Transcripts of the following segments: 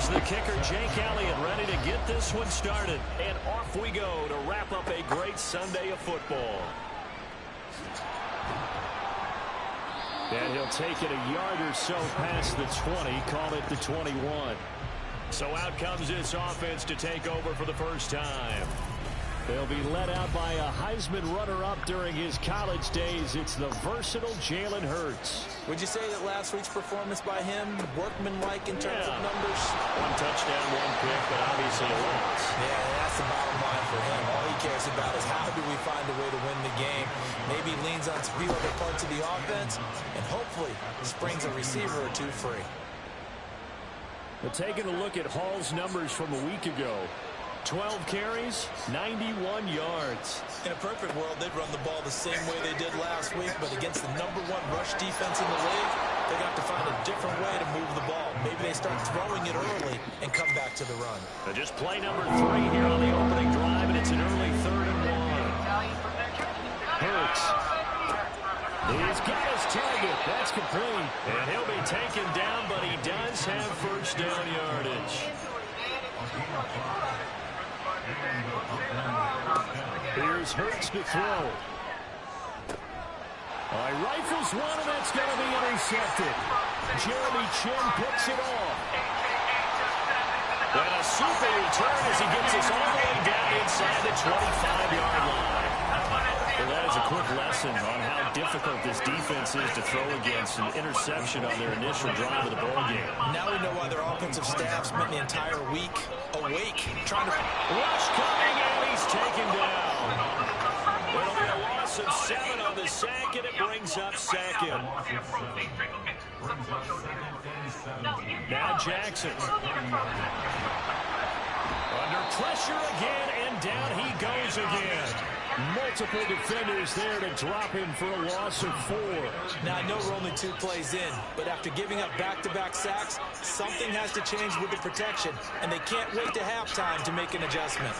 Here's the kicker, Jake Elliott, ready to get this one started. And off we go to wrap up a great Sunday of football. And he'll take it a yard or so past the 20, call it the 21. So out comes this offense to take over for the first time. They'll be led out by a Heisman runner-up during his college days. It's the versatile Jalen Hurts. Would you say that last week's performance by him, workmanlike in terms of numbers? One touchdown, one pick, but obviously a loss. Yeah, that's the bottom line for him. All he cares about is how do we find a way to win the game. Maybe leans on a few other parts of the offense, and hopefully springs a receiver or two free. But taking a look at Hall's numbers from a week ago. 12 carries, 91 yards. In a perfect world, they'd run the ball the same way they did last week, but against the #1 rush defense in the league, they got to find a different way to move the ball. Maybe they start throwing it early and come back to the run. Just play number 3 here on the opening drive, and it's an early 3rd and 1. Hurts. He's got his target. That's complete. And he'll be taken down, but he does have first down yardage. Here's Hurts to throw. He rifles one, and that's going to be intercepted. Jeremy Chinn picks it off. And a super return as he gets us all the way down inside the 25-yard line. Well, that is a quick lesson on how difficult this defense is to throw against. An interception on their initial drive of the ballgame. Now we know why their offensive staff spent the entire week awake trying to... Rush coming, and he's taken down. It'll be a loss of 7 on the sack, and it brings up second. Now Jackson. Under pressure again, and down he goes again. Multiple defenders there to drop him for a loss of 4. Now, I know we're only 2 plays in, but after giving up back-to-back sacks, something has to change with the protection, and they can't wait to halftime to make an adjustment.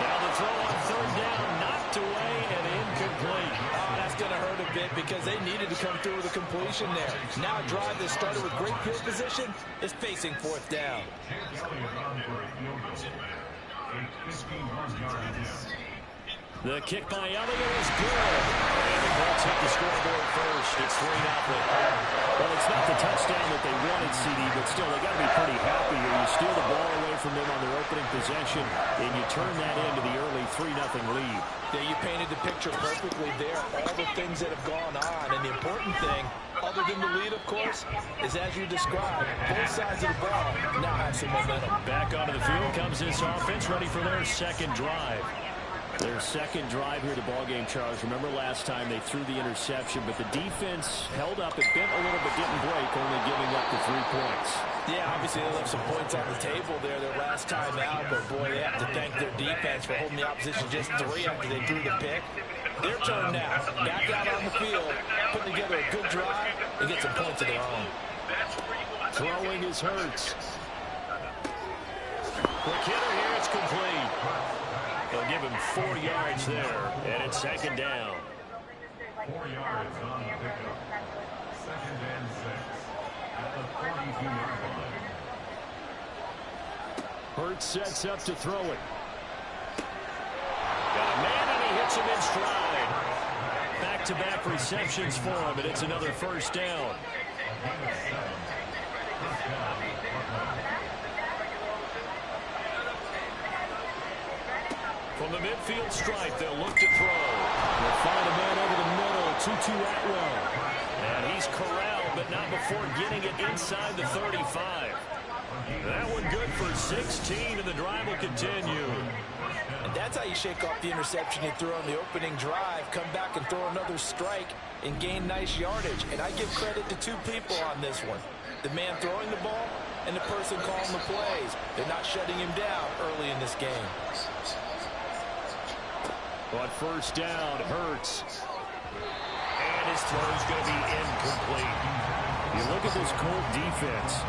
Now the throw on 3rd down, knocked away and incomplete. Oh, that's going to hurt a bit because they needed to come through with a completion there. Now a drive that started with great field position is facing 4th down. The kick by Elliott is good. And the Colts hit the scoreboard first. It's 3-0. Well, it's not the touchdown that they wanted, CD, but still, they got to be pretty happy here. You steal the ball away from them on their opening possession, and you turn that into the early 3-0 lead. Yeah, you painted the picture perfectly there. All the things that have gone on, and the important thing, other than the lead, of course, is as you described, both sides of the ball now have some momentum. Back onto the field comes this offense, ready for their second drive. Their second drive here at the ballgame, Charles. Remember last time they threw the interception, but the defense held up. It bent a little but didn't break, only giving up the 3 points. Yeah, obviously they left some points on the table there their last time out, but boy, they have to thank their defense for holding the opposition just 3 after they threw the pick. Their turn now. Back out on the field, putting together a good drive and get some points of their own. Throwing is Hurts. Quick hitter here, it's complete. They'll give him 4 yards there, and it's 2nd down. 4 yards on the pickup. 2nd and 6 at the 42-yard line. Hurts sets up to throw it. Got a man, and he hits him in stride. Back-to-back receptions for him, and it's another 1st down. From the midfield stripe, they'll look to throw. They'll find a man over the middle, Tutu Atwell. And he's corralled, but not before getting it inside the 35. That one good for 16, and the drive will continue. And that's how you shake off the interception you threw on the opening drive, come back and throw another strike and gain nice yardage. And I give credit to 2 people on this one. The man throwing the ball and the person calling the plays. They're not shutting him down early in this game. On 1st down, Hurts. And his throw is going to be incomplete. You look at this Colt defense.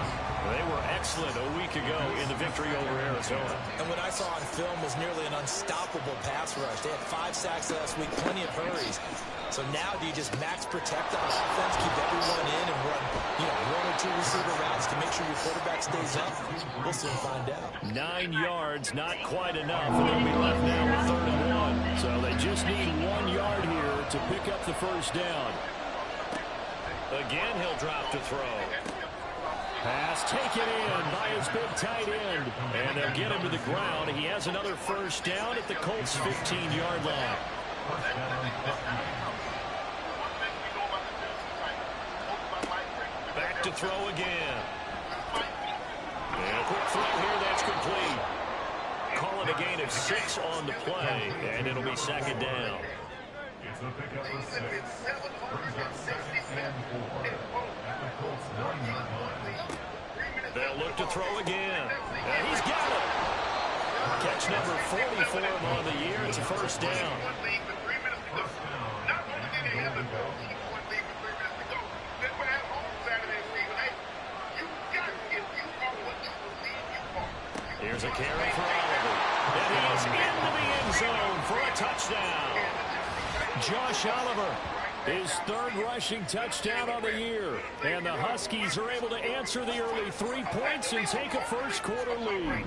They were excellent a week ago in the victory over Arizona. And what I saw on film was nearly an unstoppable pass rush. They had 5 sacks last week, plenty of hurries. So now do you just max protect on offense, keep everyone in, and run, 1 or 2 receiver routes to make sure your quarterback stays up? We'll soon find out. 9 yards, not quite enough, and they'll be left now with 3rd and 1. So they just need 1 yard here to pick up the first down. Again, he'll drop to throw. Pass taken in by his big tight end. And they'll get him to the ground. He has another first down at the Colts' 15-yard line. Back to throw again. And a quick throw here, that's complete. Call it a gain of 6 on the play, and it'll be 2nd down. It's a pickup of 6. Brings up 2nd and 4 at the Colts' 1-yard line. They'll look to throw again. And he's got it. Catch number 40 for him on the year. It's a first down. Here's a carry for Oliver. And he is into the end zone for a touchdown. Josh Oliver, his 3rd rushing touchdown on the year. And the Huskies are able to answer the early 3 points and take a first-quarter lead.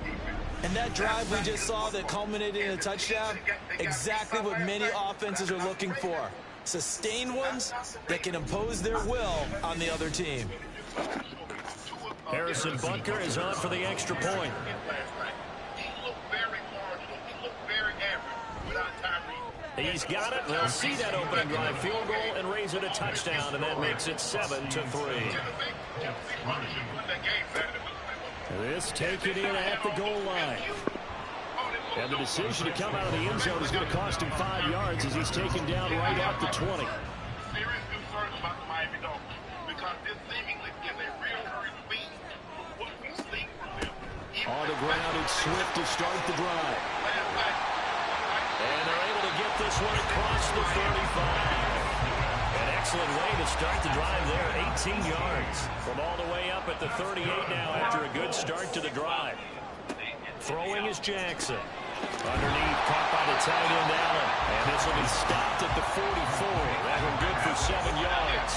And that drive we just saw that culminated in a touchdown, exactly what many offenses are looking for. Sustained ones that can impose their will on the other team. Harrison Butker is on for the extra point. He's got it. They'll see that opening drive field goal and raise it a touchdown, and that makes it 7-3. This taken in at the goal line. And the decision to come out of the end zone is going to cost him 5 yards as he's taken down right at the 20. On the ground, it's Swift to start the drive. And they're able to get this one across the 35. An excellent way to start the drive there, 18 yards. From all the way up at the 38 now after a good start to the drive. Throwing is Jackson. Underneath, caught by the tight end Allen. And this will be stopped at the 44. That one good for 7 yards.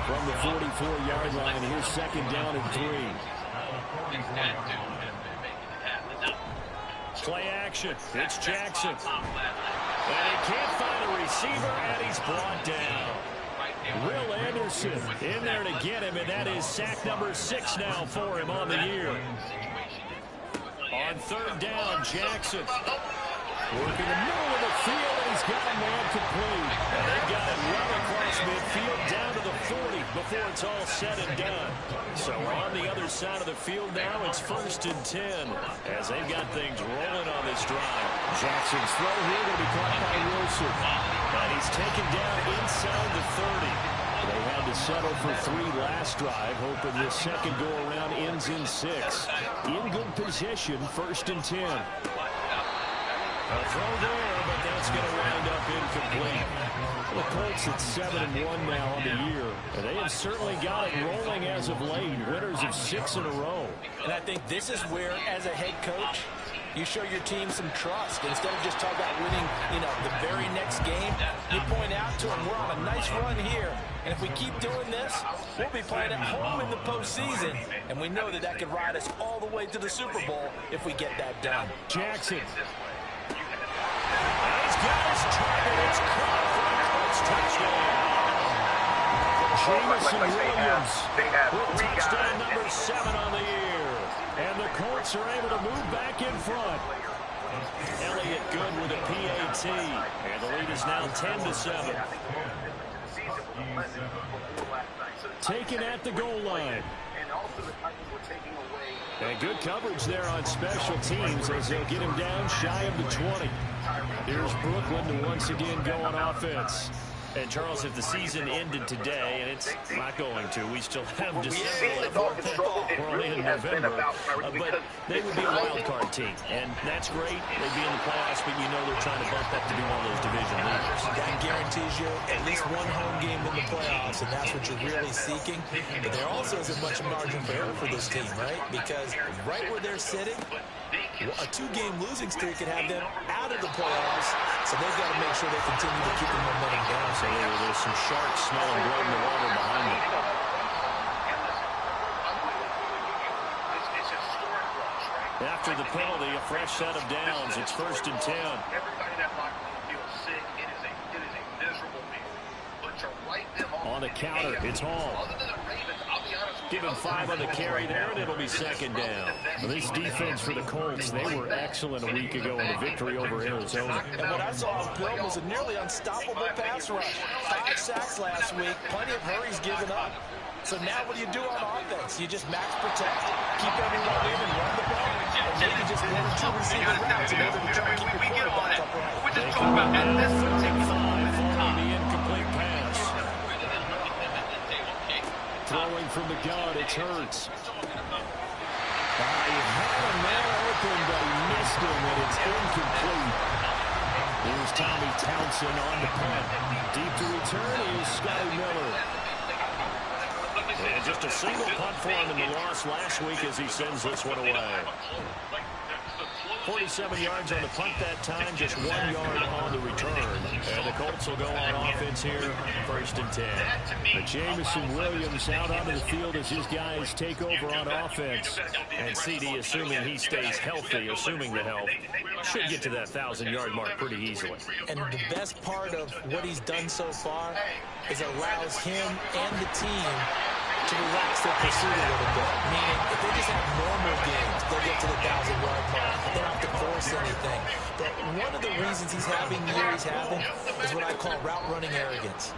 From the 44-yard line, here's 2nd down and 3. Play action. It's Jackson. And he can't find a receiver, and he's brought down. Will Anderson in there to get him, and that is sack number 6 now for him on the year. On 3rd down, Jackson. Working the middle of the field, and he's got a man complete. And they've got it well across midfield down to the 40 before it's all said and done. So on the other side of the field now, it's 1st and 10 as they've got things rolling on this drive. Jackson's throw here will be caught by Wilson. And he's taken down inside the 30. They had to settle for 3 last drive, hoping this second go-around ends in 6. In good position, 1st and 10. A throw there, but that's going to wind up incomplete. The Colts at 7-1 now on the year. And they have certainly got it rolling as of late. Winners of 6 in a row. And I think this is where, as a head coach, you show your team some trust. Instead of just talking about winning, the very next game, you point out to them, we're on a nice run here. And if we keep doing this, we'll be playing at home in the postseason. And we know that could ride us all the way to the Super Bowl if we get that done. Jackson. And he's got his target. It's caught for a Colts touchdown. Jameson Williams with touchdown number 7 on the year. And the Colts are able to move back in front. Elliott good with a PAT. And the lead is now 10-7. Taken at the goal line. And good coverage there on special teams as they'll get him down shy of the 20. Here's Brooklyn to once again go on offense. And, Charles, if the season ended today, and it's not going to, we still have December. We're only in November. But they would be a wild card team. And that's great. They'd be in the playoffs, but you know they're trying to bump up to be one of those division leaders. I guarantees you at least one home game in the playoffs, and that's what you're really seeking. But there also isn't much margin for error for this team, right? Because right where they're sitting, a 2-game losing streak could have them out of the playoffs, so they've got to make sure they continue to keep the momentum going. So there's some sharks smelling blood in the water behind them. After the penalty, a fresh set of downs. It's 1st and 10. Everybody in that locker room feels sick. It is a miserable meal. But to write them off. On the counter, it's Hall. Other than the Ravens, I'll be honest with Give him 5 on the carry there, and it'll be 2nd down. Well, this defense for the Colts, they were excellent a week ago in the victory over Arizona. And what I saw on film was a nearly unstoppable pass rush. 5 sacks last week, plenty of hurries given up. So now what do you do on offense? You just max protect, keep everyone in and run the ball, and maybe just 1 or 2 receiver routes in order to try to keep your quarterback upright. We're just talking about at this particular moment in time. The incomplete pass. Throwing from the gun, it's Hurts. He had a man open, but he missed him, and it's incomplete. Here's Tommy Townsend on the punt. Deep to return is Scotty Miller. And just a single punt for him in the loss last week as he sends this one away. 47 yards on the punt that time, just 1 yard on the return. And the Colts will go on offense here, 1st and 10. But Jameson Williams out onto the field as his guys take over on offense. And CD, assuming he stays healthy, assuming the health, should get to that 1,000-yard mark pretty easily. And the best part of what he's done so far is allows him and the team to relax their pursuit a little bit. Meaning, if they just have normal games, they'll get to the 1,000-yard mark. They don't have to force anything. But one of the reasons he's having the year he's having is what I call route-running arrogance.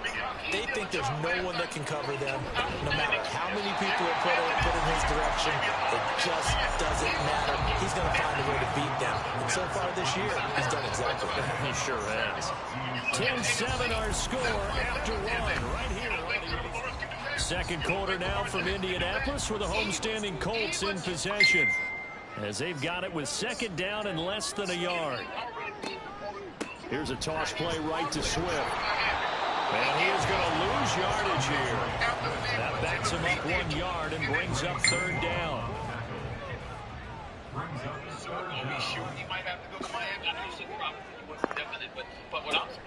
They think there's no one that can cover them. No matter how many people are put in his direction, it just doesn't matter. He's going to find a way to beat them. And so far this year, he's done exactly that. He sure has. 10-7 our score after 1 right here. Second quarter now from Indianapolis with the homestanding Colts in possession as they've got it with 2nd down and less than a yard. Here's a toss play right to Swift. And he is going to lose yardage here. That backs him up 1 yard and brings up 3rd down.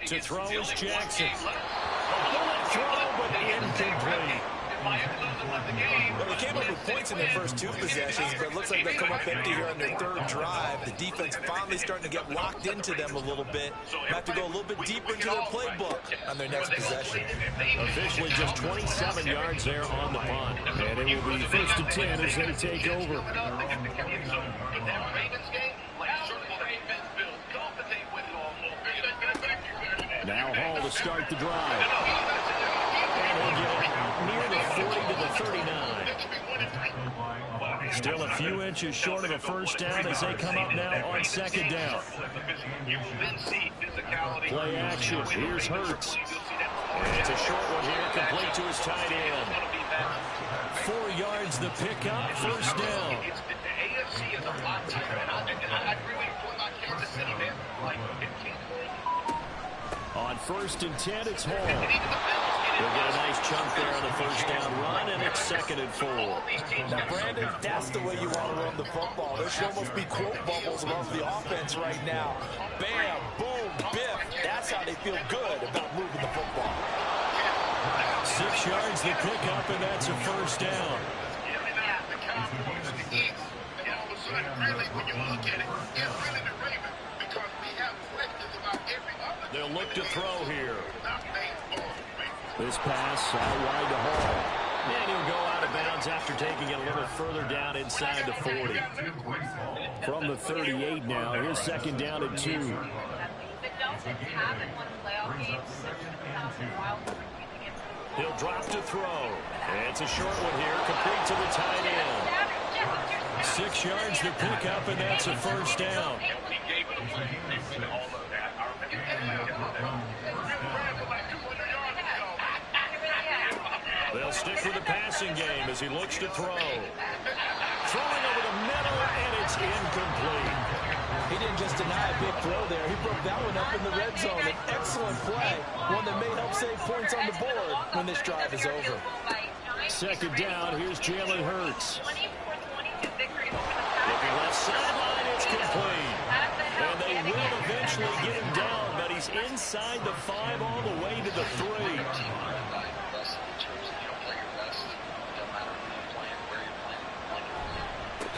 To throw is Jackson. Throw, but incomplete. Well, they came up with points in their first 2 possessions, but it looks like they'll come up empty here on their 3rd drive. The defense finally starting to get locked into them a little bit. They have to go a little bit deeper into their playbook on their next possession. Officially just 27 yards there on the punt. And it will be 1st and 10 as they take over. Now Hall to start the drive. And he'll get near the 40 to the 39. Still a few inches short of a 1st down as they come up now on 2nd down. Play action. Here's Hurts. And it's a short one here, complete to his tight end. 4 yards the pickup, 1st down. The AFC is a lot tighter, and I agree with you about Kansas City, man. On 1st and 10, it's Hall. They'll get a nice chunk there on the 1st down run, and it's 2nd and 4. Now, Brandon, that's the way you want to run the football. There should almost be quote bubbles above the offense right now. Bam, boom, biff. That's how they feel good about moving the football. 6 yards the pickup, and that's a 1st down. They'll look to throw here. This pass out wide to Hall. And he'll go out of bounds after taking it a little further down inside the 40. From the 38 now, here's 2nd down and 2. He'll drop to throw. It's a short one here, complete to the tight end. 6 yards to pick up, and that's a 1st down. They'll stick with the passing game as he looks to throw. Throwing over the middle, and it's incomplete. He didn't just deny a big throw there. He broke that one up in the red zone. An excellent play. one that may help save points on the board when this drive is over. Second down, here's Jalen Hurts. Looking left sideline, it's complete. And they will eventually get him down, but he's inside the 5 all the way to the 3.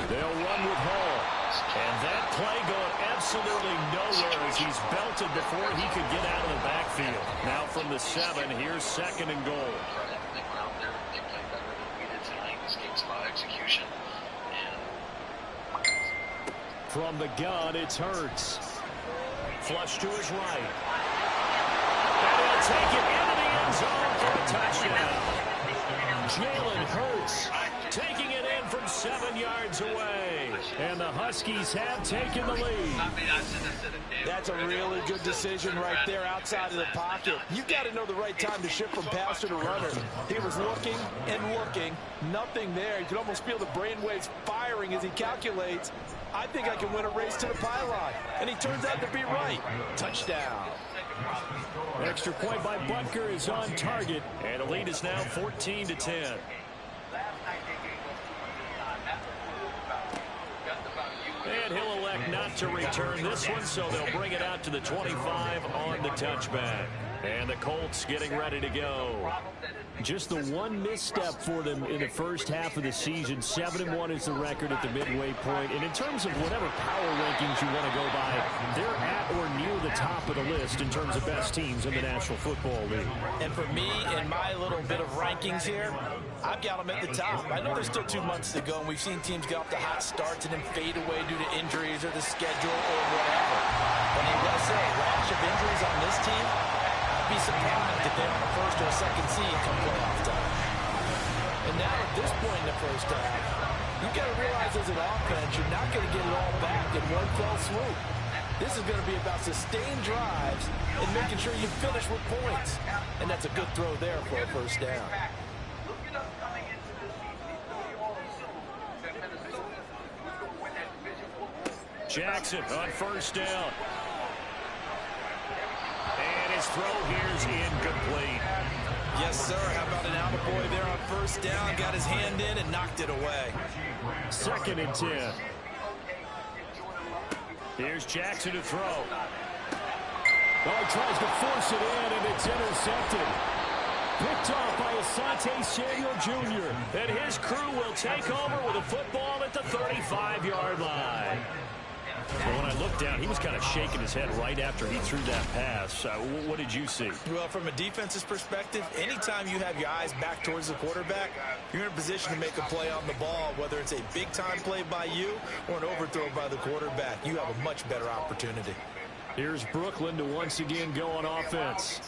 They'll run with Hall. And that play going absolutely nowhere as he's belted before he could get out of the backfield. Now from the 7, here's second and goal. From the gun, it's Hurts. Flush to his right. And he'll take it into the end zone for a touchdown. Jalen Hurts taking it in from 7 yards away. And the Huskies have taken the lead. That's a really good decision right there outside of the pocket. You've got to know the right time to shift from passer to runner. He was looking and looking. Nothing there. You can almost feel the brainwaves firing as he calculates, I think I can win a race to the pylon. And he turns out to be right. Touchdown. Extra point by Butker is on target. And the lead is now 14-10. And he'll elect not to return this one, so they'll bring it out to the 25 on the touchback. And the Colts getting ready to go. Just the one misstep for them in the first half of the season. 7-1 is the record at the midway point. And in terms of whatever power rankings you want to go by, they're at or near the top of the list in terms of best teams in the National Football League. And for me, in my little bit of rankings here, I've got them at the top. I know there's still 2 months to go, and we've seen teams get off to hot starts and then fade away due to injuries or the schedule or whatever. But I've got to say, a rash of injuries on this team, I'd be surprised if they're on a first or a second seed come playoff time. And now at this point in the first half, you've got to realize as an offense, you're not going to get it all back in one fell swoop. This is going to be about sustained drives and making sure you finish with points. And that's a good throw there for a first down. Jackson on first down. And his throw here is incomplete. Yes, sir. How about an attaboy there on first down? Got his hand in and knocked it away. Second and 10. Here's Jackson to throw. Oh, he tries to force it in, and it's intercepted. Picked off by Asante Samuel Jr. And his crew will take over with a football at the 35-yard line. Well, when I looked down, he was kind of shaking his head right after he threw that pass. What did you see? Well, from a defense's perspective, anytime you have your eyes back towards the quarterback, you're in a position to make a play on the ball, whether it's a big-time play by you or an overthrow by the quarterback. You have a much better opportunity. Here's Brooklyn to once again go on offense.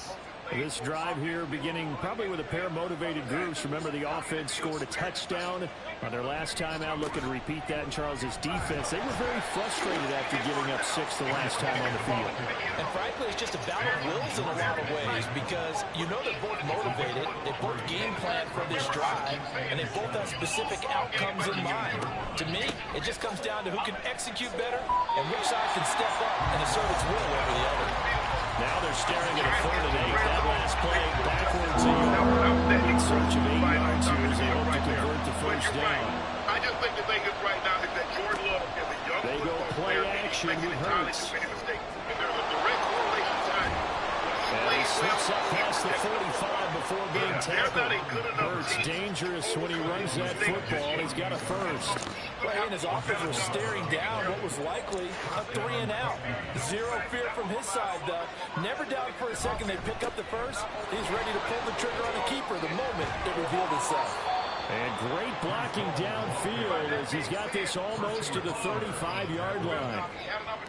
This drive here beginning probably with a pair of motivated groups. Remember, the offense scored a touchdown on their last time out. Looking to repeat that in Charles's defense. They were very frustrated after giving up 6 the last time on the field. And frankly, it's just a battle of wills in a lot of ways because you know they're both motivated. They both game plan for this drive, and they both have specific outcomes in mind. To me, it just comes down to who can execute better and which side can step up and assert its will over the other. Now they're staring at a 3rd and 8. That last play backwards a yard. In search of 8 yards here as they hope to convert the first down. I just think the thing is right now is that Jordan Love is a young They go play action with Hurts. And there's a direct correlation time. And he slips up past the 45 before being tackled. Hurts dangerous when he runs that football. He's got a first. Well, he and his offense were staring down what was likely a 3-and-out. Zero fear from his side, though. Never doubted for a second they'd pick up the first. He's ready to pull the trigger on the keeper the moment it revealed itself. And great blocking downfield as he's got this almost to the 35-yard line.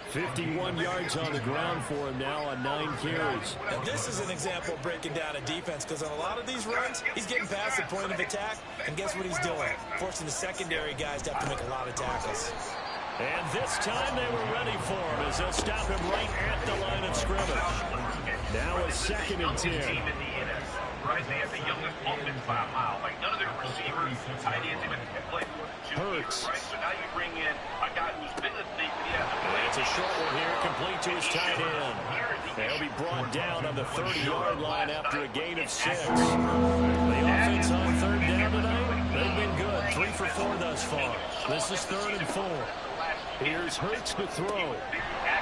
51 yards on the ground for him now on 9 carries. Now, this is an example of breaking down a defense because on a lot of these runs, he's getting past the point of attack, and guess what he's doing? Forcing the secondary guys to have to make a lot of tackles. And this time they were ready for him as they'll stop him right at the line of scrimmage. Now a 2nd and 10. Right, they have the youngest offense by a mile. Like none of their receivers, tight ends, even play more than 2 years, right? So now you bring in a guy who's been in the league, but he hasn't played. It's a short one here, complete to his tight end. Here, They'll be brought down on the 30-yard line after a gain of 6. The offense on third down tonight, they've been good. 3 for 4 thus far. This is 3rd and 4. Here's Hurts to throw.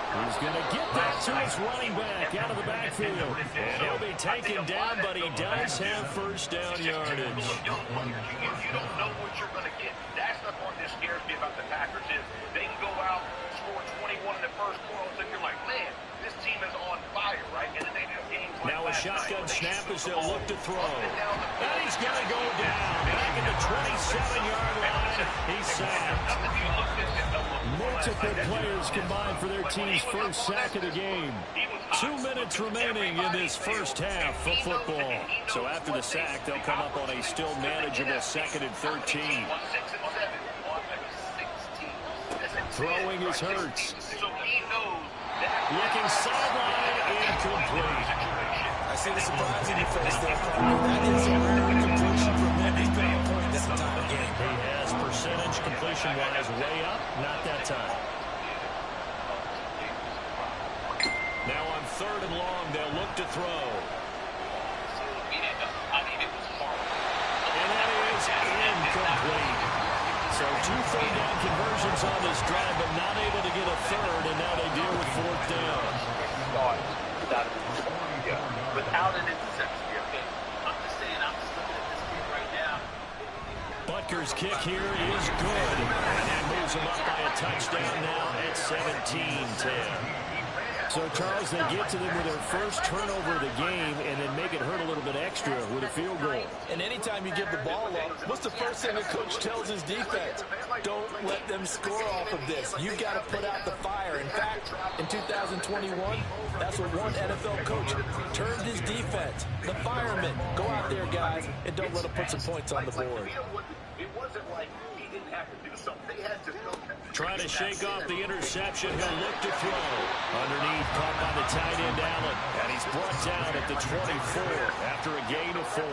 He's going to get that to his running back out of the backfield. And he'll be taken down, but he does have first down yardage. If you don't know what you're going to get, that's the part that scares me about the Packers is they can go out, score 21 in the first quarter, and you're like, man, this team is on fire, right? And then they have games like now a shotgun snap as they'll look to throw. And he's going to go down. Back at the 27-yard line. He's sacked. Multiple players combined for their team's first sack of the game. 2 minutes remaining in this first half of football. So after the sack, they'll come up on a still manageable 2nd and 13. Throwing is Hurts. Looking sideline, incomplete. I see the surprise in your face there, partner. That is a rare completion from him. He's been on point this entire game. He has percentage completion-wise way up, not that time. Now on 3rd and long, they'll look to throw. And that is incomplete. So 2 third-down conversions on this drive, but not able to get a third, and now they deal with 4th down. Without an interception, I'm just saying, I'm just looking at this game right now. Butker's kick here is good. And that moves him up by a touchdown now at 17-10. So, Charles, they get to them with their first turnover of the game and then make it hurt a little bit extra with a field goal. And anytime you give the ball up, what's the first thing a coach tells his defense? Don't let them score off of this. You've got to put out the fire. In fact, in 2021, that's what one NFL coach termed his defense. The firemen. Go out there, guys, and don't let them put some points on the board. It wasn't like he didn't have to do something. They had to go. Trying to shake off the interception. He'll look to throw. Underneath, caught by the tight end, Allen. And he's brought down at the 24 after a gain of 4.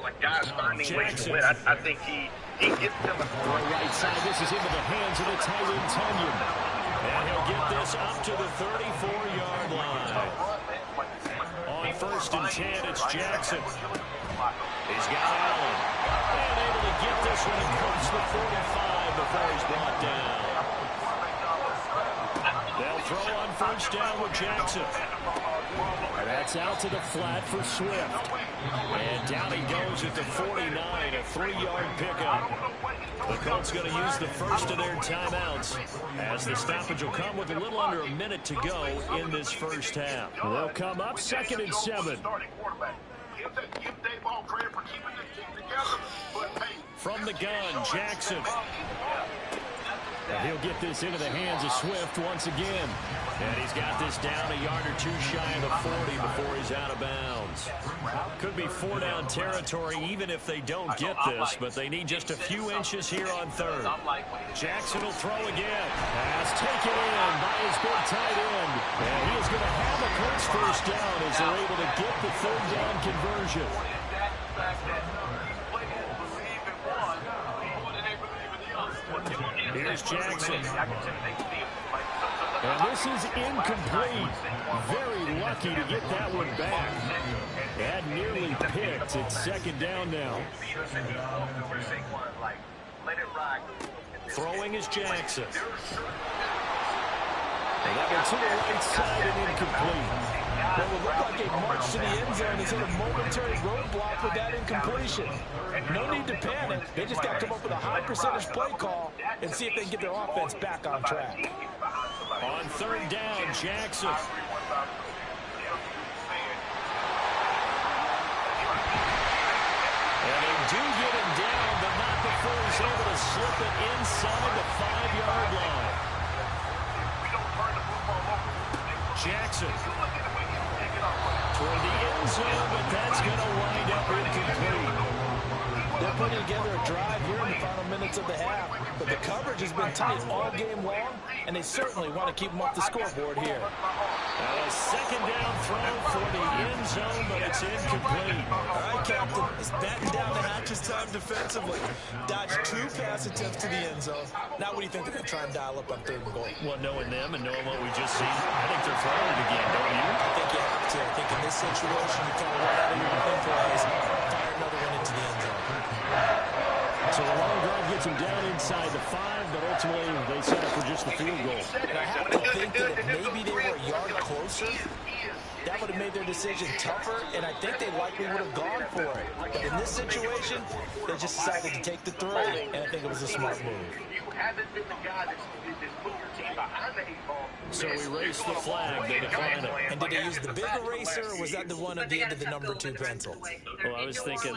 Like guys finding ways to win. I think he gets them a on the right side. This is into the hands of the tight end, Tunyon. And he'll get this up to the 34-yard line. On 1st and 10, it's Jackson. He's got Allen. And able to get this one across the 45 before he's brought down. They'll throw on 1st down with Jackson. And that's out to the flat for Swift. And down he goes at the 49, a 3-yard pickup. The Colts going to use the first of their timeouts as the stoppage will come with a little under a minute to go in this first half. They'll come up 2nd and 7. From the gun, Jackson. And he'll get this into the hands of Swift once again. And he's got this down a yard or 2 shy of the 40 before he's out of bounds. Could be 4-down territory even if they don't get this, but they need just a few inches here on 3rd. Jackson will throw again. Pass taken in by his big tight end. And he is going to have a Colts first down as they're able to get the 3rd down conversion. Here's Jackson. And this is incomplete. Very lucky to get that one back. That nearly picked. It's 2nd down now. Throwing is Jackson. And that one to the right side and incomplete. Well, it will look like a march to the end zone is in a momentary roadblock with that incompletion. No need to panic. They just got to come up with a high percentage play call and see if they can get their offense back on track. On 3rd down, Jackson. And they do get him down, but not before he's able to slip it inside the 5-yard line. Jackson. Toward the end zone, but that's going to wind up incomplete. They're putting together a drive here in the final minutes of the half, but the coverage has been tight all game long, and they certainly want to keep them off the scoreboard here. A second down throw for the end zone, but it's incomplete. All right, Captain, it's batten down the hatches time defensively. Dodged 2 pass attempts to the end zone. Now what do you think they're going to try and dial up on 3rd and goal? Well, knowing them and knowing what we just seen, I think they're throwing it again, don't you? I think you have to. I think in this situation, you kind of run out of your own plays, fire another one into the end zone. So the long drive gets them down inside the 5, but ultimately they settle for just the field goal. And I have to think that if maybe they were a yard closer, that would have made their decision tougher, and I think they likely would have gone for it. But in this situation, they just decided to take the throw, and I think it was a smart move. You haven't been the guy that's put your team behind the 8 ball. So we raise the flag. They decline it. And did they use the big eraser, or was that the one at the end of the number 2 pencil? Well, I was thinking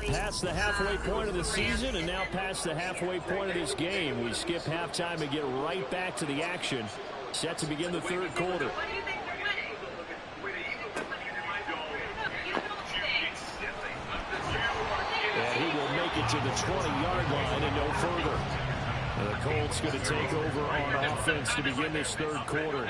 past the halfway point of the season and now past the halfway point of this game. We skip halftime and get right back to the action. Set to begin the 3rd quarter. And he will make it to the 20-yard line and no further. And the Colts going to take over on offense to begin this 3rd quarter.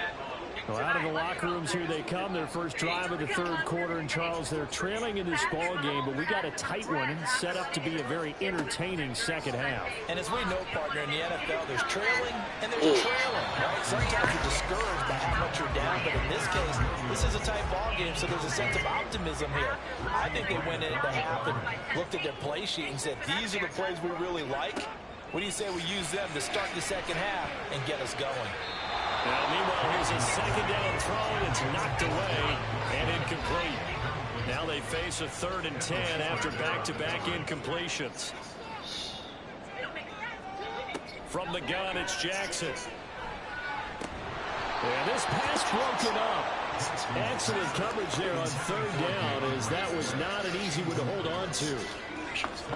Well, out of the locker rooms here they come. Their first drive of the 3rd quarter. And, Charles, they're trailing in this ball game, but we got a tight one set up to be a very entertaining second half. And as we know, partner, in the NFL, there's trailing and there's trailing, right? Sometimes you're discouraged by how much you're down, but in this case, this is a tight ball game, so there's a sense of optimism here. I think they went into half and looked at their play sheet and said, these are the plays we really like. What do you say we use them to start the second half and get us going? Now, meanwhile, here's a second down throw. It's knocked away and incomplete. Now they face a 3rd and 10 after back-to-back incompletions. From the gun, it's Jackson. And this pass broken up. Excellent coverage there on 3rd down, as that was not an easy one to hold on to.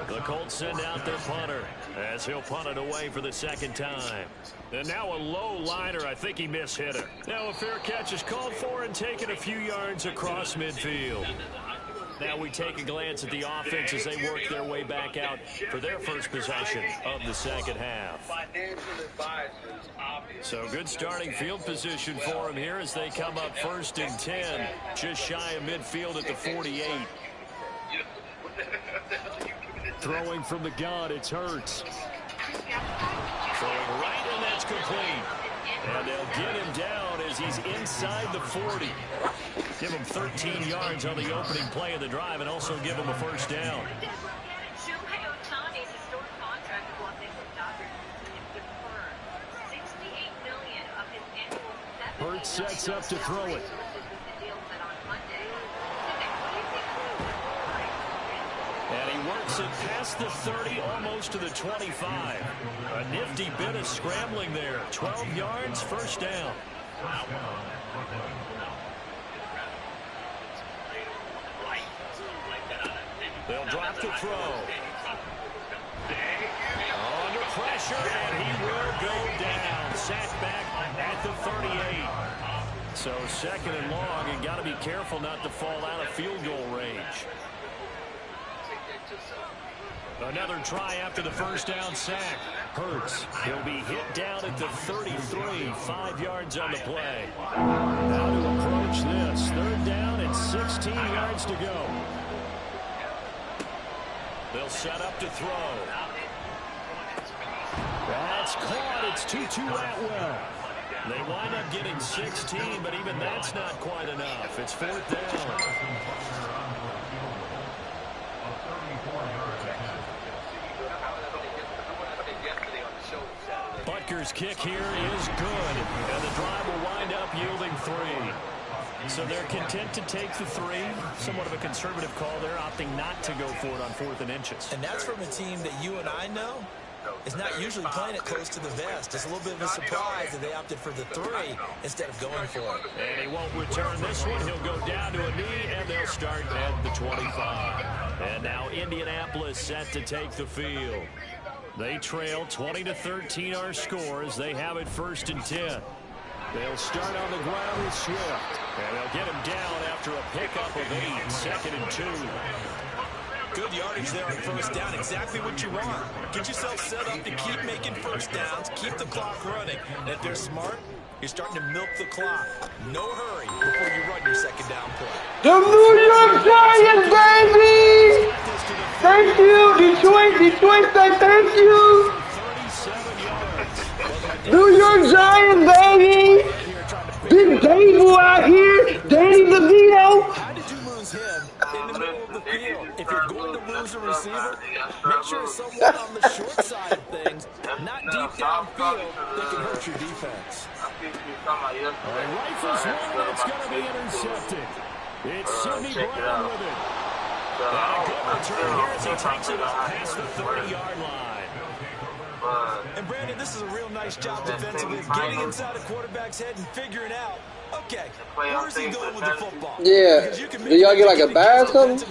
The Colts send out their punter as he'll punt it away for the 2nd time. And now a low liner. I think he mishit it. Now a fair catch is called for and taken a few yards across midfield. Now we take a glance at the offense as they work their way back out for their first possession of the second half. So good starting field position for them here as they come up 1st and 10, just shy of midfield at the 48. Throwing from the gun, it's Hurts. Throwing right, and that's complete. And they'll get him down as he's inside the 40. Give him 13 yards on the opening play of the drive and also give him a 1st down. Hurts sets up to throw it. And he works it past the 30, almost to the 25. A nifty bit of scrambling there. 12 yards, 1st down. They'll drop the throw. Under pressure, and he will go down. Sacked back at the 38. So 2nd and long, and got to be careful not to fall out of field goal range. Another try after the 1st down sack. Hurts. He'll be hit down at the 33. 5 yards on the play. Now to approach this. 3rd down and 16 yards to go. They'll set up to throw. That's caught. It's Tutu Atwell. They wind up getting 16, but even that's not quite enough. It's 4th down. Butker's kick here is good, and the drive will wind up yielding 3. So they're content to take the 3. Somewhat of a conservative call there, opting not to go for it on 4th and inches. And that's from a team that you and I know is not usually playing it close to the vest. It's a little bit of a surprise that they opted for the 3 instead of going for it. And he won't return this one. He'll go down to a knee, and they'll start at the 25. And now Indianapolis set to take the field. They trail 20-13 our score as they have it 1st and 10. They'll start on the ground with Swift. And they'll get him down after a pickup of 8. 2nd and 2. Good yardage there on first down. Exactly what you want. Get yourself set up to keep making first downs, keep the clock running. And if they're smart, you're starting to milk the clock. No hurry before you run your second down play. The New York Giants, baby! Thank you, Detroit. Detroit said thank you. 37 yards. New York Giants, baby! Big Dable out here. Danny DeVito. How did you lose him in the middle of the field? If you're going to lose a receiver, make sure it's someone on the short side of things, not deep downfield, that can hurt your defense. Rifles one, it's going to be intercepted. It's Sidney Brown with it. And a good return here as he takes it up past the 30-yard line. And Brandon, this is a real nice job defensively, getting inside a quarterback's head and figuring out, okay, where's he going with the football? Yeah. Do y'all get like a bag or something?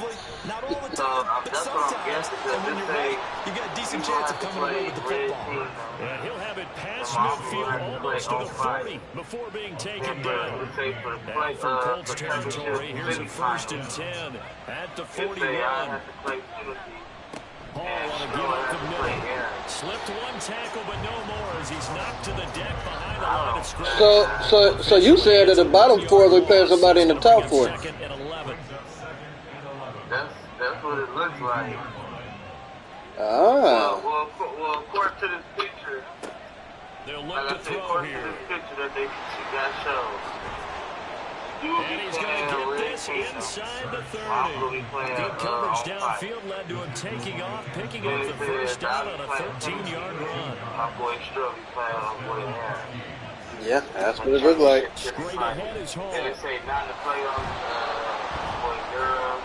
Not all the time, but sometimes. And when you're right, you got a decent chance of coming away with the football. And he'll have it past midfield almost to the 40 before being taken down. Now from Colts territory, here's a 1st and 10 at the 41. Hall on a give up the middle. Slipped one tackle, but no more as he's knocked to the deck behind the line of scrimmage. So you said that the bottom four we play somebody in the top four. Second and 11. That's what it looks like. Ah. Well, according to this picture, They'll like look I to said, throw according to here. this picture that they got shown, you will And be he's going playing to a get red this team. inside the I'm going to 30. be playing Good coverage on downfield led to him taking off, picking up the first down on a 13-yard run. My boy Strub be playing on boy Aaron. Yeah, that's what it looked like. Straight ahead is Hall. And they say not to play on boy Durham.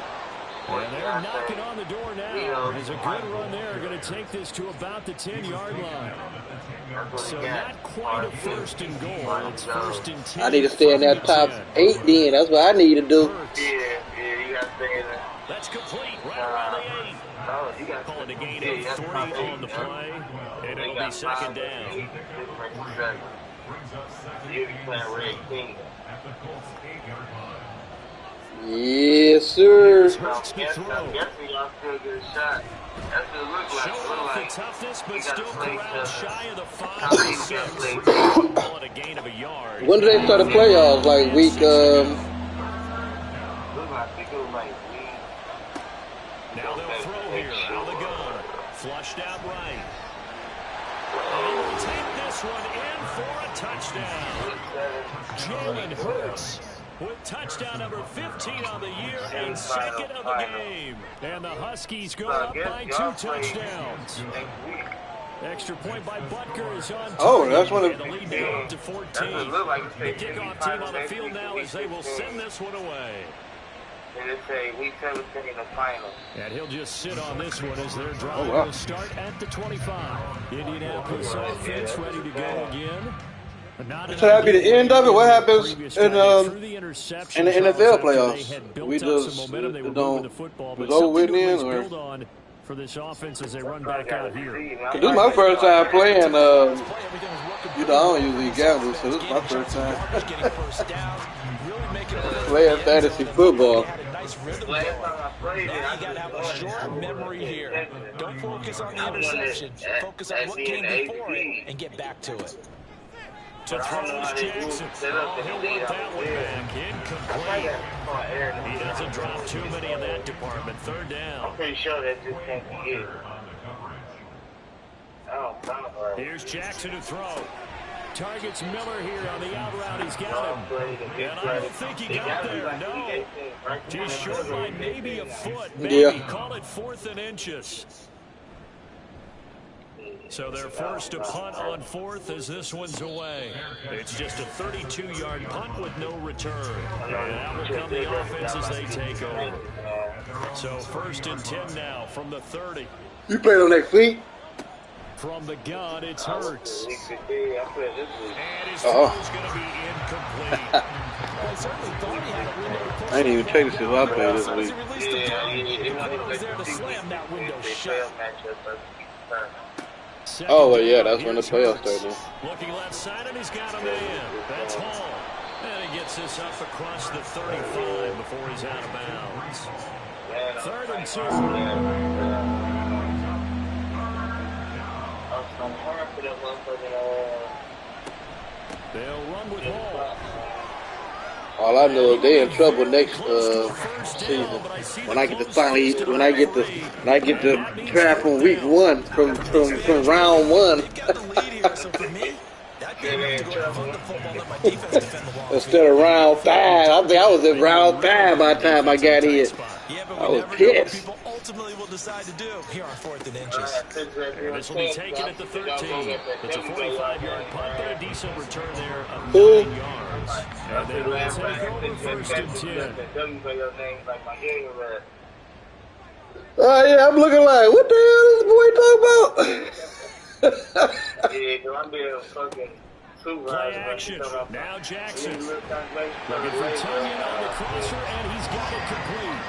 And they're knocking on the door now. There's a good run there. Going to take this to about the 10-yard line. So not quite a 1st and goal. It's 1st and 10. I need to stay in that top 8 then. That's what I need to do. Yeah, you got to stay in there. That's complete right around the 8. Oh, you got Calling a gain of 3 on the play. And it'll be second down. You'll be playing red team. Yes, sir. Hurts the throw. I'm guessing y'all still get a shot. That's what it looks like. Showing It look off the like toughness, but you still gotta play corralled to shy of the top 5 8 and you 6. gotta play. Calling a gain of a yard. When do they start the playoffs? Like week Look like, I think it was like week. Now they'll throw here. Out of the gun. Flushed out right. And he will take this one in for a touchdown. Jalen Hurts with touchdown number 15 on the year and second of the game. And the Huskies go up by 2 touchdowns. Extra point by Butker is on. Oh, that's one of and the lead now up to 14. The kickoff team on the field now as they will send this one away. And it's a week 17 in the final. And he'll just sit on this one as their drive will start at the 25. Indianapolis offense ready to go again. So that'd be the end of it. What happens in the NFL playoffs? We just don't. It's over with then, or? For this offense as they run back out here. Cause this is my first time playing. You know, I don't usually gamble, so this is my first time playing fantasy football. Last time I played it, I got to have a short memory here. Don't focus on the interception. Focus on what came before it and get back to it. To throw is Jackson. Oh, he'll want that one back. Incomplete. He doesn't drop too many in that department. Third down. I'm pretty sure that just can't be it. Here's Jackson to throw. Targets Miller here on the out route. He's got him. And I don't think he got there. No. Just short by maybe a foot. Maybe. Yeah. Call it 4th and inches. So they're forced to punt on 4th as this one's away. It's just a 32-yard punt with no return. And out will come the offense as they take over. So 1st and 10 now from the 30. You played on that feet? From the gun, it's Hurts. And his Oh. throw's going to be incomplete. I didn't even check to see who I played this week. Oh, well, yeah, that's when the playoffs started. Looking left side, and he's got a man. That's Hall. And he gets this up across the 35 before he's out of bounds. 3rd and 2. They'll run with ball. All I know is they in trouble next season. When I get to draft from week 1, from round 1. Instead of round 5, I think I was in round 5 by the time I got in. I was pissed. People ultimately will decide to do here on 4th and inches. And this will be taken at the 13. It's a 45-yard punt, but a decent return there of 9 yards. And they will take over 1st and 10. Yeah, I'm looking like, what the hell is this boy talking about? Yeah, because I'm being fucking Play action. Now Jackson. Looking for Tunyon on the crosser, and he's got it complete.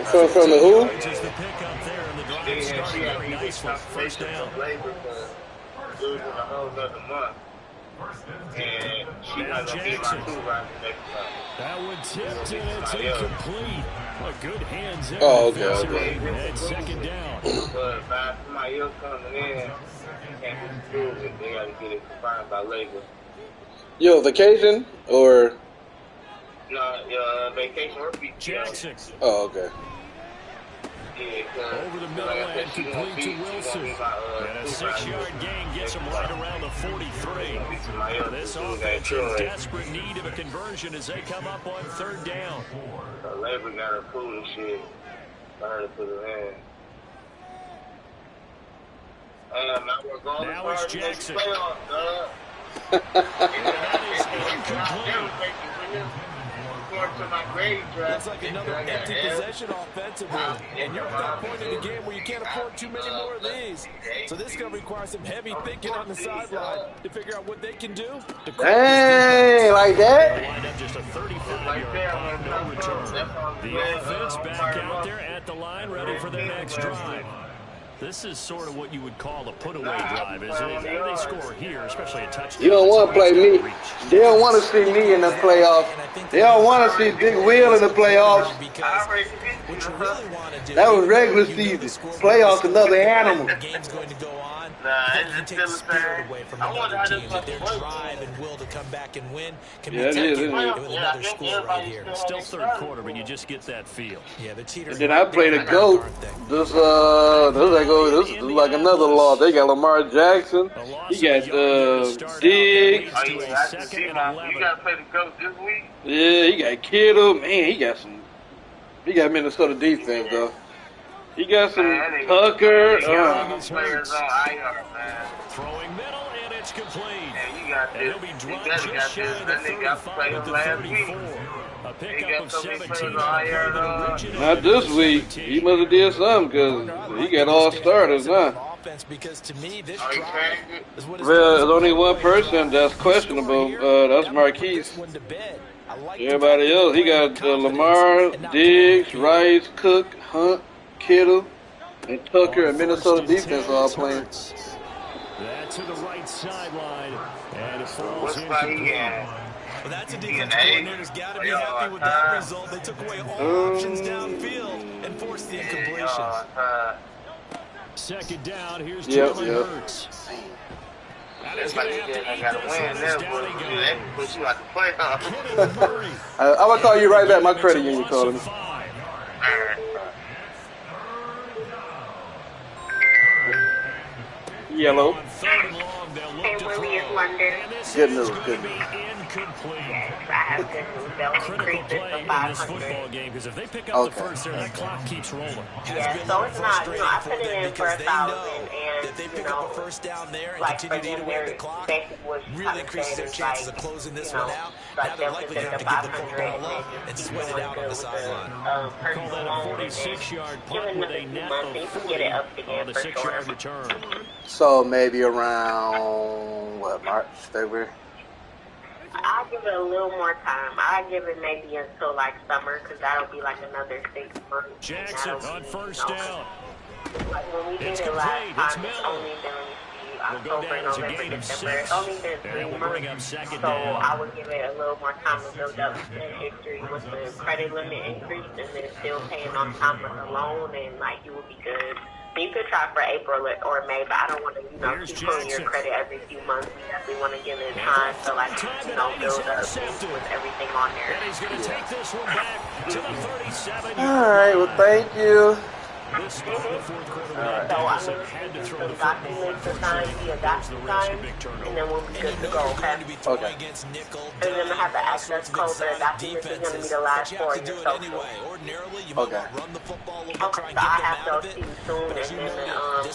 From the who? Just the pick up there, and the drive started very nicely. 1st down. Losing a whole nother month. And she has to be my supervisor next time. That one tipped, and it's incomplete. What good hands there. Oh, okay. And 2nd down. But by somebody else coming in, can't prove it. They got to get it confirmed by labor. Yo, vacation or? No, vacation or PTO. Jackson. Oh, okay. Yeah, over the middle and complete to Wilson. And a 6-yard gain gets him right around the 43. This offense in desperate need of a conversion as they come up on 3rd down. Labor got to prove this shit for her to put it in. Now it's Jackson. And that is incomplete. Looks like another empty possession offensively. And you're at that point in the game where you can't afford too many more of these. So this is going to require some heavy thinking on the sideline to figure out what they can do. Dang, like that? Lined up just a 35-yard punt, no return. The offense back out there at the line, ready for their next drive. This is sort of what you would call a put-away drive, isn't it? They score here, especially a touchdown. You don't want to play me. They don't want to see me in the playoffs. They don't want to see Big Will in the playoffs. That was regular season. Playoffs, another animal. The game's going to go on. You take the spirit away from another team. That their drive and will to come back and win can be taken with another score right here. Still 3rd quarter, but you just get that feel. Yeah, the cheaters. And then I played a GOAT. This is like another loss. They got Lamar Jackson. He got Diggs. You got to play the GOAT this week? Yeah, he got Kittle. Man, he got Minnesota defense, though. He got some Tucker. Players on IR, man. Throwing middle, and it's complete. And you got And this. he'll be You dropped better just got shy this. of the That nigga got 35 played at the last week. 34. A He pickup got of so many 17 players on on the play that IR. originated Not this with week. 17. He must have did something because he got all starters now. Because to me, this Are you drive trying is what is Well, there's only one person that's questionable. That's Marquise. Everybody else, he got Lamar, Diggs, Rice, Cook, Hunt, Kittle, and Tucker and Minnesota defense all playing. That to the right sideline, and it falls What's in. Well, that's a defense coordinator's got to be happy with that result. They took away all options downfield and forced the incompletions. 2nd down, here's Jalen Hurts. That is going to have to eat this one as down he goes. Put you out the playoffs. I'm going to call you right back. My credit union calling me. Yellow. On 3rd and long, they'll look to throw. And this Good is news, going good to be news. incomplete. I have good news. They'll Critical increase it play to in this 500. football game because if they pick up the Okay. first there, that clock keeps rolling. Yeah, so it's not, I put it in for 1,000, and, If they pick up a first down there and like continue to eat for away at the them, clock, basically what you really kinda increases said their is chances like, of closing this you know, one out. like Now they're they'll likely put going to the have to give the 500 football up and and just sweat it out on the sideline. Call person that a alone, 46-yard punt giving with them a a net month, you of can 40 get it up again on the for 6-yard sure. return. So maybe around, March, February? I'll give it a little more time. I'll give it maybe until like summer, because that'll be like another 6 months. Jackson on 1st down. Like when we did It's it complete. last It's time, it's Miller. only been, let me see, October, November, December. It's only been 3 months, so I would give it a little more time to build up that history with the credit limit increase and then still paying on time with the loan, and like you would be good. You could try for April or May, but I don't want to, keep pulling your credit every few months. We definitely want to give it time to, build up with everything on there. And he's going to take this one back to the 37. All right, well, thank you. This the fourth quarter. So I'm going to had to throw some the football. documents to sign via DocuSign, and then we'll be good to go, okay? Okay. And then I have the access code for the documents. It's going to be the last 4 of your social. Okay. Okay, so I have those to you soon, and then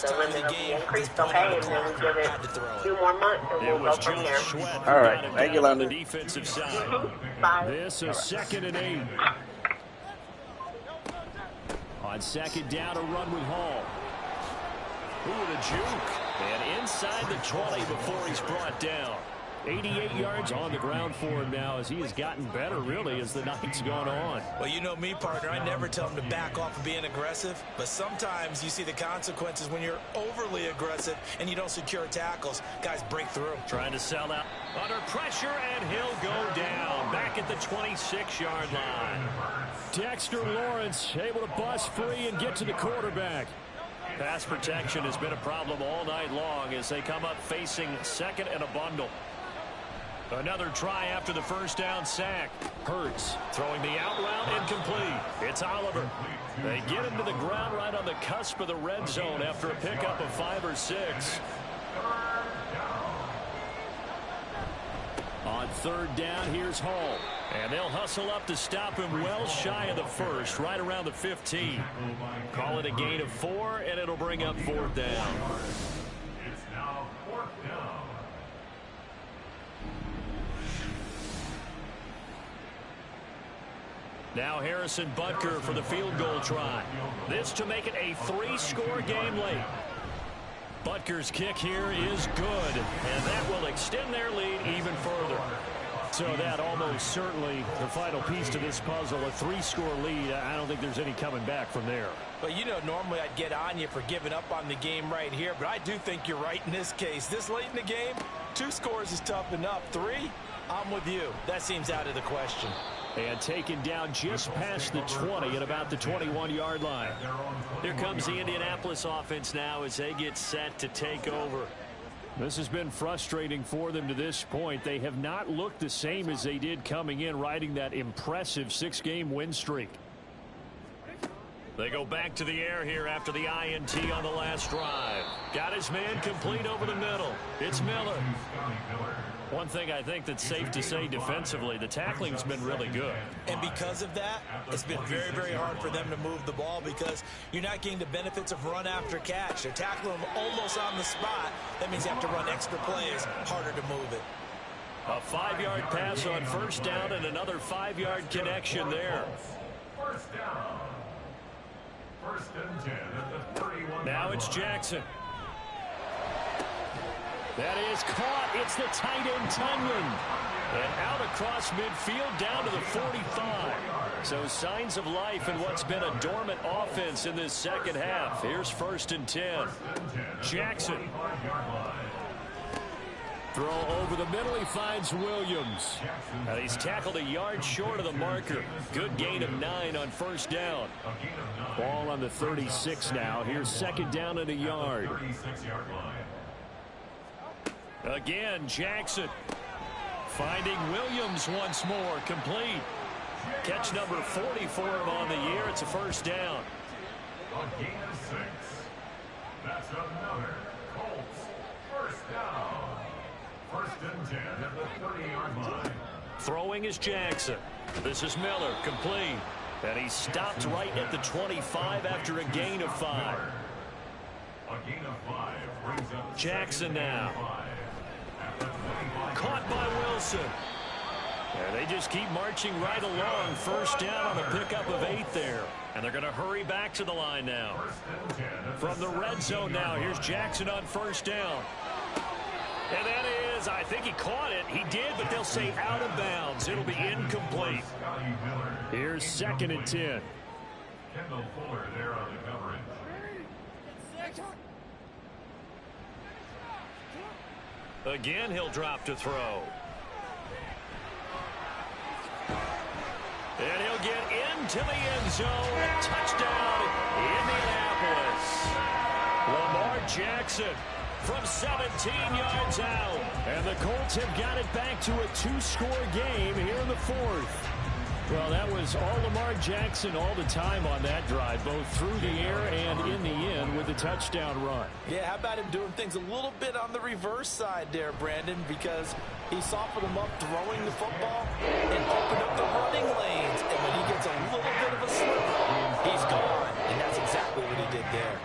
the limit will be increased, okay? And then we give it a few more months, and we'll go from there. All right. Thank you, London. Defensive side. Bye. This is 2nd and 8. On 2nd down, a run with Hall. Ooh, the juke. And inside the 20 before he's brought down. 88 yards on the ground for him now as he has gotten better, really, as the night's gone on. Well, you know me, partner. I never tell him to back off of being aggressive, but sometimes you see the consequences when you're overly aggressive and you don't secure tackles. Guys break through. Trying to sell out. Under pressure, and he'll go down. Back at the 26-yard line. Dexter Lawrence able to bust free and get to the quarterback. Pass protection has been a problem all night long as they come up facing 2nd and a bundle. Another try after the first down sack. Hurts throwing the out route incomplete. It's Oliver. They get him to the ground right on the cusp of the red zone after a pickup of 5 or 6. On 3rd down, here's Hall. And they'll hustle up to stop him well shy of the first, right around the 15. Call it a gain of 4, and it'll bring up 4th down. It's now 4th down. Now Harrison Butker for the field goal try. This to make it a 3-score game late. Butker's kick here is good, and that will extend their lead even further. So that almost certainly the final piece to this puzzle, a 3-score lead. I don't think there's any coming back from there. Well, normally I'd get on you for giving up on the game right here, but I do think you're right in this case. This late in the game, 2 scores is tough enough. 3, I'm with you. That seems out of the question. And taken down just past the 20 at about the 21-yard line. Here comes the Indianapolis offense now as they get set to take over. This has been frustrating for them to this point. They have not looked the same as they did coming in, riding that impressive 6-game win streak. They go back to the air here after the INT on the last drive. Got his man complete over the middle. It's Miller. One thing I think that's safe to say defensively, the tackling's been really good. And because of that, it's been very, very hard for them to move the ball because you're not getting the benefits of run after catch. They're tackling them almost on the spot. That means you have to run extra plays, harder to move it. A 5-yard pass on 1st down and another 5-yard connection there. 1st down. 1st and 10 at the 31. Now it's Jackson. That is caught. It's the tight end, Tunyon. And out across midfield down to the 45. So signs of life in what's been a dormant offense in this second half. Here's 1st and 10. Jackson. Throw over the middle. He finds Williams. And he's tackled a yard short of the marker. Good gain of 9 on 1st down. Ball on the 36 now. Here's 2nd down and a yard. Again, Jackson finding Williams once more, complete. Catch number 40 for him on the year. It's a 1st down. A gain of 6. That's another Colts 1st down. 1st and 10 at the 30-yard line. Throwing is Jackson. This is Miller, complete. And he stopped right at the 25 after a gain of 5. A gain of 5 brings up Jackson now. Caught by Wilson. And they just keep marching right along. 1st down on a pickup of 8 there. And they're going to hurry back to the line now. From the red zone now, here's Jackson on 1st down. And that is, I think he caught it. He did, but they'll say out of bounds. It'll be incomplete. Here's 2nd and 10. Kendall Fuller there on the coverage. Again, he'll drop to throw. And he'll get into the end zone. Touchdown, Indianapolis. Lamar Jackson from 17 yards out. And the Colts have got it back to a 2-score game here in the fourth. Well, that was all Lamar Jackson all the time on that drive, both through the air and in the end with the touchdown run. Yeah, how about him doing things a little bit on the reverse side there, Brandon, because he softened him up throwing the football and opened up the running lanes. And when he gets a little bit of a slip, he's gone. And that's exactly what he did there.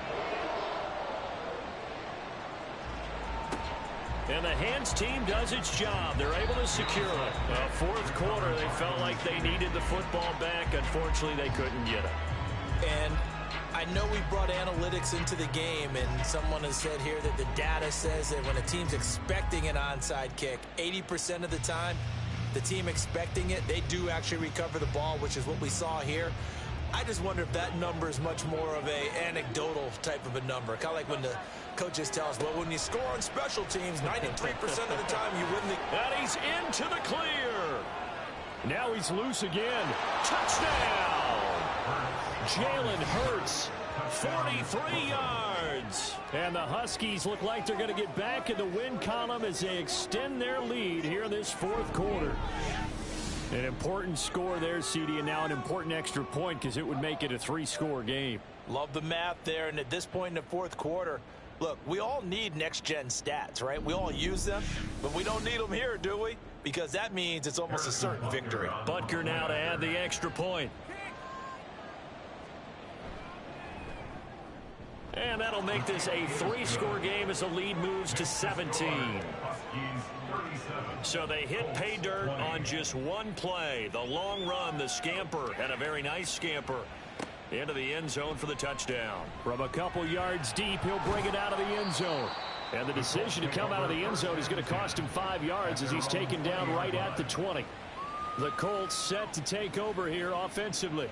And the hands team does its job. They're able to secure it. Fourth quarter, they felt like they needed the football back. Unfortunately, they couldn't get it. And I know we brought analytics into the game, and someone has said here that the data says that when a team's expecting an onside kick, 80% of the time, the team expecting it, they do actually recover the ball, which is what we saw here. I just wonder if that number is much more of a anecdotal type of a number. Kind of like when the coaches tell us, well, when you score on special teams, 93% of the time you win the... And he's into the clear. Now he's loose again. Touchdown! Jalen Hurts, 43 yards. And the Huskies look like they're going to get back in the win column as they extend their lead here in this fourth quarter. An important score there, CD, and now an important extra point because it would make it a 3-score game. Love the math there, and at this point in the fourth quarter, look, we all need next-gen stats, right? We all use them, but we don't need them here, do we? Because that means it's almost a certain victory. Butker now to add the extra point. And that'll make this a 3-score game as the lead moves to 17. So they hit pay dirt on just one play. The long run, the scamper, and a very nice scamper into the end zone for the touchdown. From a couple yards deep, he'll bring it out of the end zone. And the decision to come out of the end zone is going to cost him 5 yards as he's taken down right at the 20. The Colts set to take over here offensively.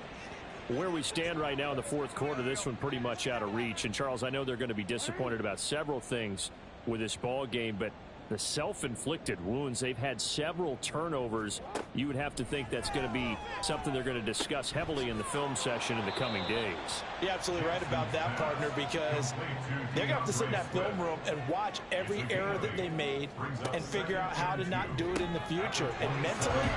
Where we stand right now in the fourth quarter, this one pretty much out of reach. And, Charles, I know they're going to be disappointed about several things with this ball game, but the self-inflicted wounds, they've had several turnovers. You would have to think that's going to be something they're going to discuss heavily in the film session in the coming days. You're absolutely right about that, partner, because they're going to have to sit in that film room and watch every error that they made and figure out how to not do it in the future. And mentally,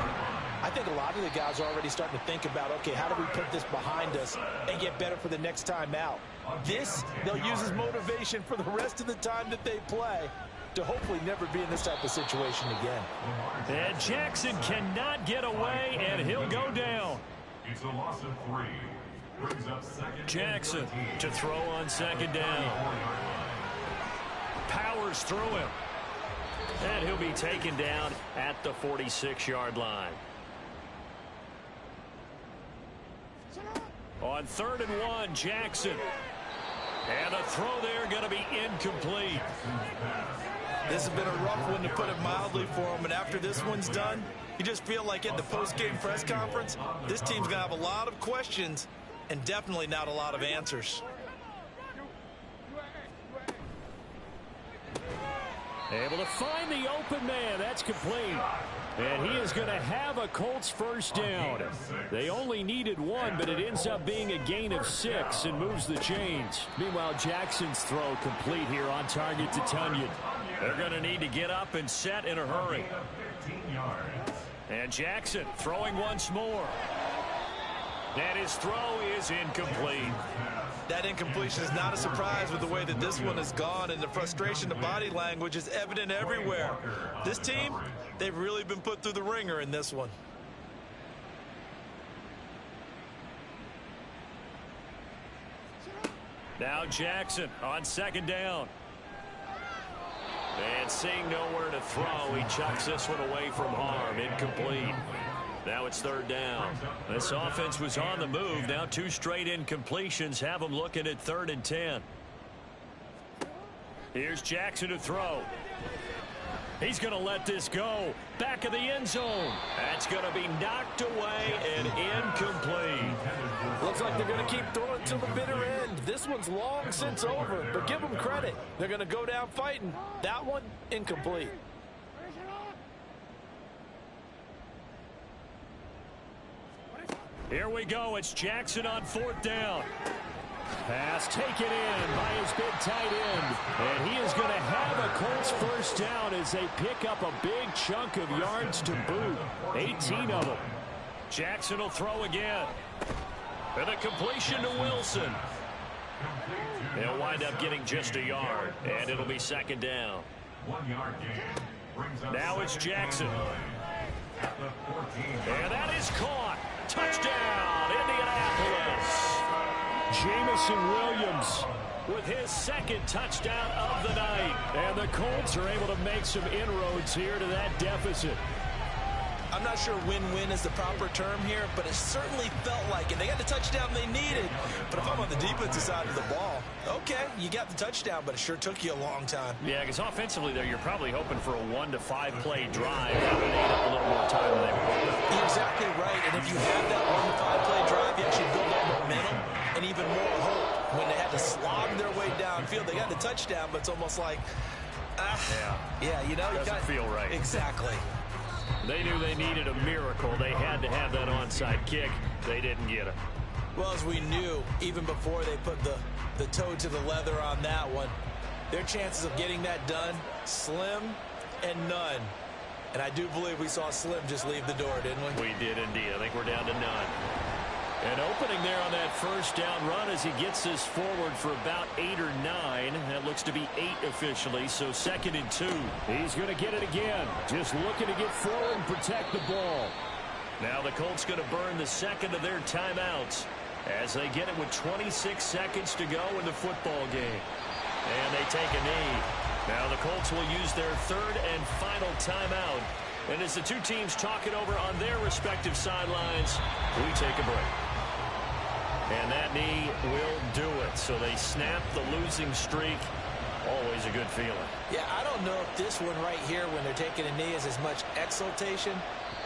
I think a lot of the guys are already starting to think about, okay, how do we put this behind us and get better for the next time out? This, they'll use as motivation for the rest of the time that they play to hopefully never be in this type of situation again. And Jackson cannot get away, and he'll go down. It's a loss of 3. Brings up second. Jackson to throw on second down. Powers through him. And he'll be taken down at the 46-yard line. On 3rd and 1, Jackson. And a throw there going to be incomplete. This has been a rough one, to put it mildly, for him. And after this one's done, you just feel like at the post-game press conference, this team's going to have a lot of questions and definitely not a lot of answers. Able to find the open man. That's complete. And he is going to have a Colts first down. They only needed 1, but it ends up being a gain of 6 and moves the chains. Meanwhile, Jackson's throw complete here on target to Tunyon. They're going to need to get up and set in a hurry. And Jackson throwing once more. And his throw is incomplete. That incompletion is not a surprise with the way that this one has gone, and the frustration, the body language is evident everywhere. This team, they've really been put through the ringer in this one. Now Jackson on second down. And seeing nowhere to throw, he chucks this one away from harm. Incomplete. Now it's 3rd down. This offense was on the move. Now 2 straight incompletions have them looking at 3rd and 10. Here's Jackson to throw. He's going to let this go. Back of the end zone. That's going to be knocked away and incomplete. Looks like they're going to keep throwing till the bitter end. This one's long since over, but give them credit. They're going to go down fighting. That one, incomplete. Here we go. It's Jackson on 4th down. Pass taken in by his big tight end. And he is going to have a Colts first down as they pick up a big chunk of yards to boot. 18 of them. Jackson will throw again. And a completion to Wilson. They'll wind up getting just a yard. And it'll be 2nd down. 1 yard gain. Now it's Jackson. And that is caught. Touchdown, Indianapolis. Jameson Williams with his 2nd touchdown of the night. And the Colts are able to make some inroads here to that deficit. I'm not sure win-win is the proper term here, but it certainly felt like it. They got the touchdown they needed. But if I'm on the defensive side of the ball, okay, you got the touchdown, but it sure took you a long time. Yeah, because offensively there, you're probably hoping for a 1 to 5 play drive that would eat up a little more time than they were. You're exactly right, and if you have that 1 to 5 play drive, you actually build up momentum and even more hope. When they had to slog their way downfield, they got the touchdown, but it's almost like, yeah, you know, doesn't feel right. Exactly. They knew they needed a miracle. They had to have that onside kick. They didn't get it. Well, as we knew, even before they put the toe to the leather on that one, their chances of getting that done, slim and none. And I do believe we saw Slim just leave the door, didn't we? We did indeed. I think we're down to none. And opening there on that first down run as he gets this forward for about 8 or 9. That looks to be 8 officially, so 2nd and 2. He's going to get it again. Just looking to get forward and protect the ball. Now the Colts going to burn the 2nd of their timeouts as they get it with 26 seconds to go in the football game. And they take a knee. Now the Colts will use their 3rd and final timeout. And as the two teams talk it over on their respective sidelines, we take a break. And that knee will do it. So they snap the losing streak. Always a good feeling. Yeah, I don't know if this one right here, when they're taking a knee, is as much exultation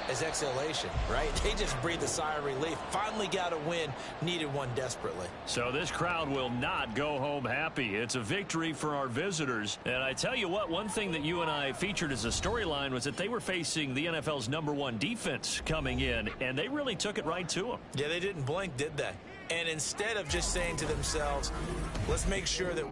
as exhalation, right? They just breathe a sigh of relief. Finally got a win. Needed one desperately. So this crowd will not go home happy. It's a victory for our visitors. And I tell you what, one thing that you and I featured as a storyline was that they were facing the NFL's #1 defense coming in, and they really took it right to them. Yeah, they didn't blink, did they? And instead of just saying to themselves, let's make sure that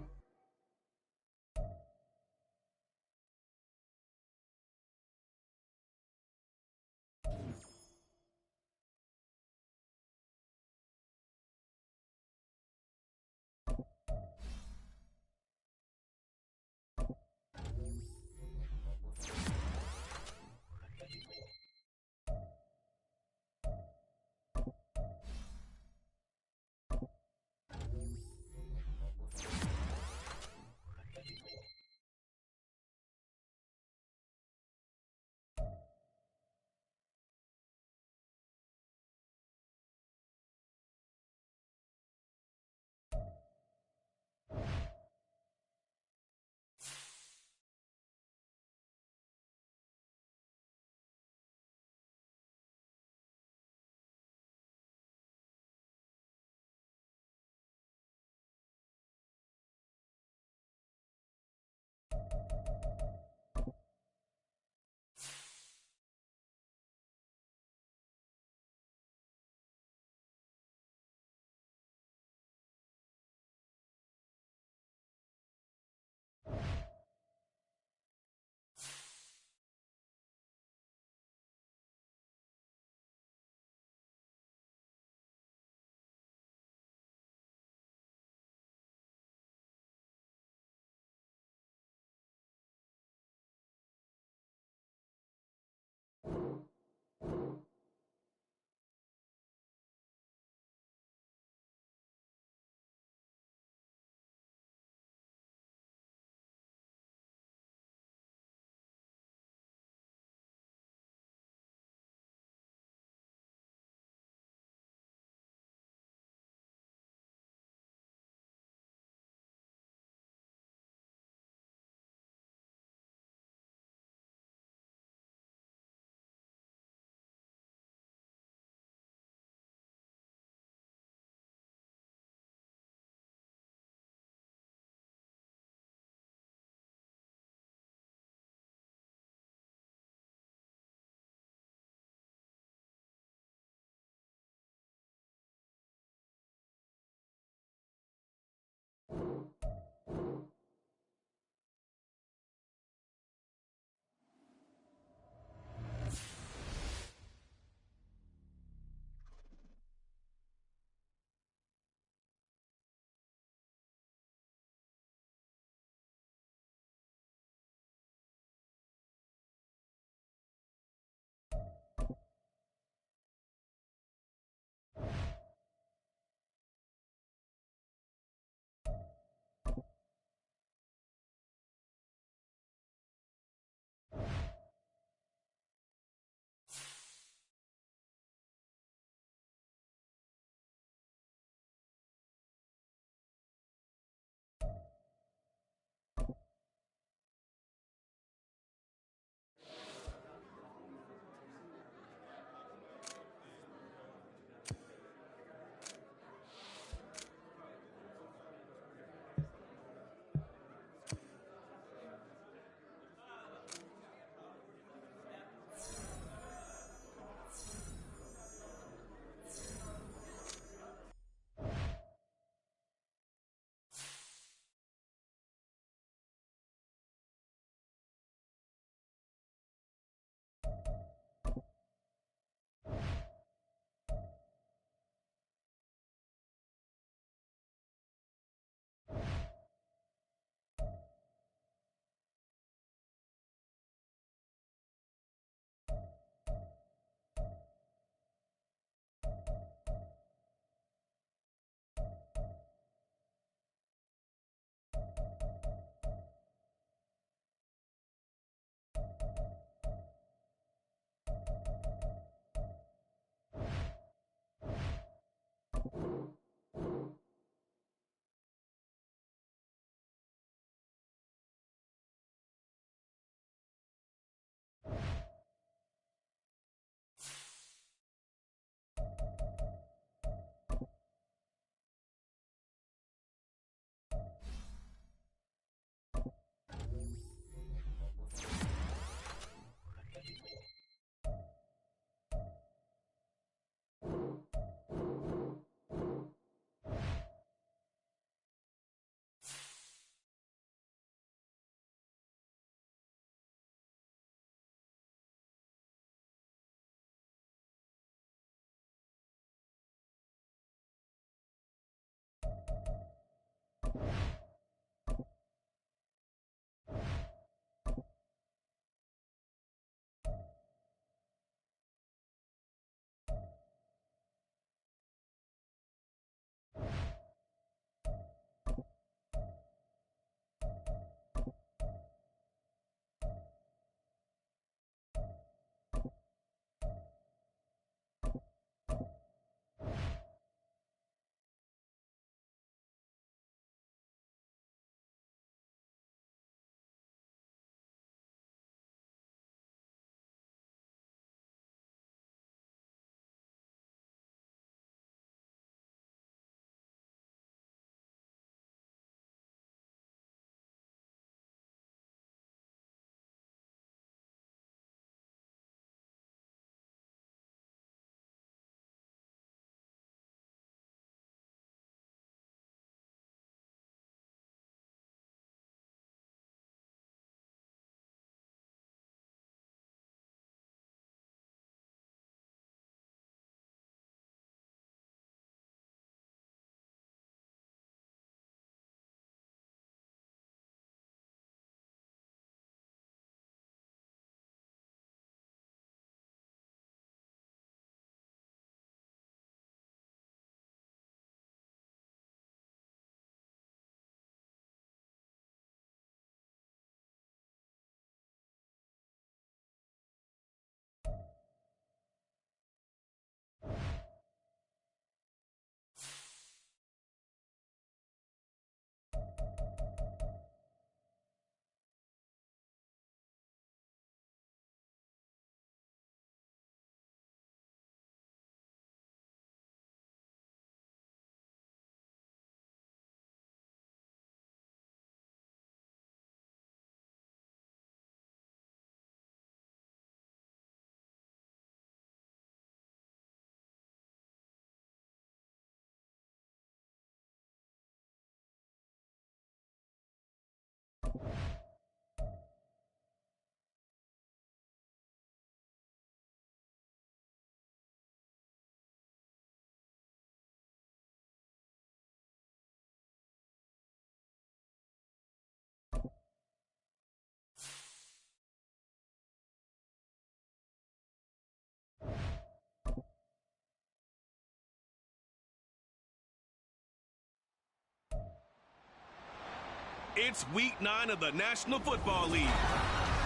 It's Week 9 of the National Football League,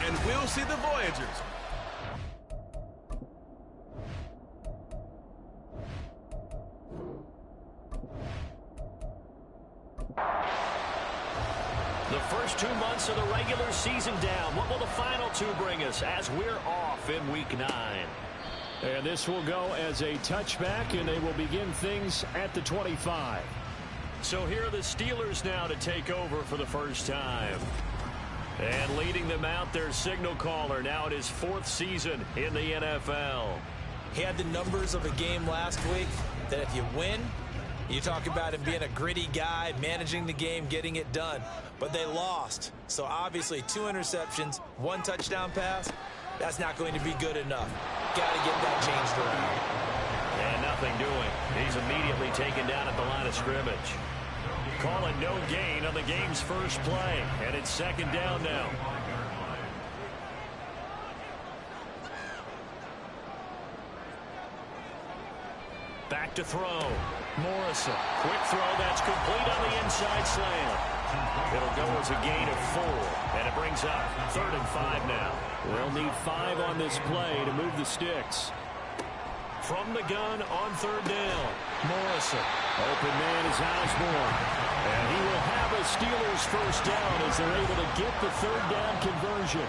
and we'll see the Voyagers. The first 2 months of the regular season down. What will the final 2 bring us as we're off in Week 9? And this will go as a touchback, and they will begin things at the 25. So here are the Steelers now to take over for the first time. And leading them out, their signal caller, now in his 4th season in the NFL. He had the numbers of a game last week that if you win, you talk about him being a gritty guy, managing the game, getting it done. But they lost. So obviously 2 interceptions, 1 touchdown pass, that's not going to be good enough. Got to get that changed around. And nothing doing. He's immediately taken down at the line of scrimmage. Calling no gain on the game's first play. And it's 2nd down now. Back to throw. Morrison. Quick throw. That's complete on the inside slant. It'll go as a gain of 4. And it brings up 3rd and 5 now. They'll need 5 on this play to move the sticks. From the gun on 3rd down. Morrison. Open man is Osborne. And he will have a Steelers first down as they're able to get the 3rd down conversion.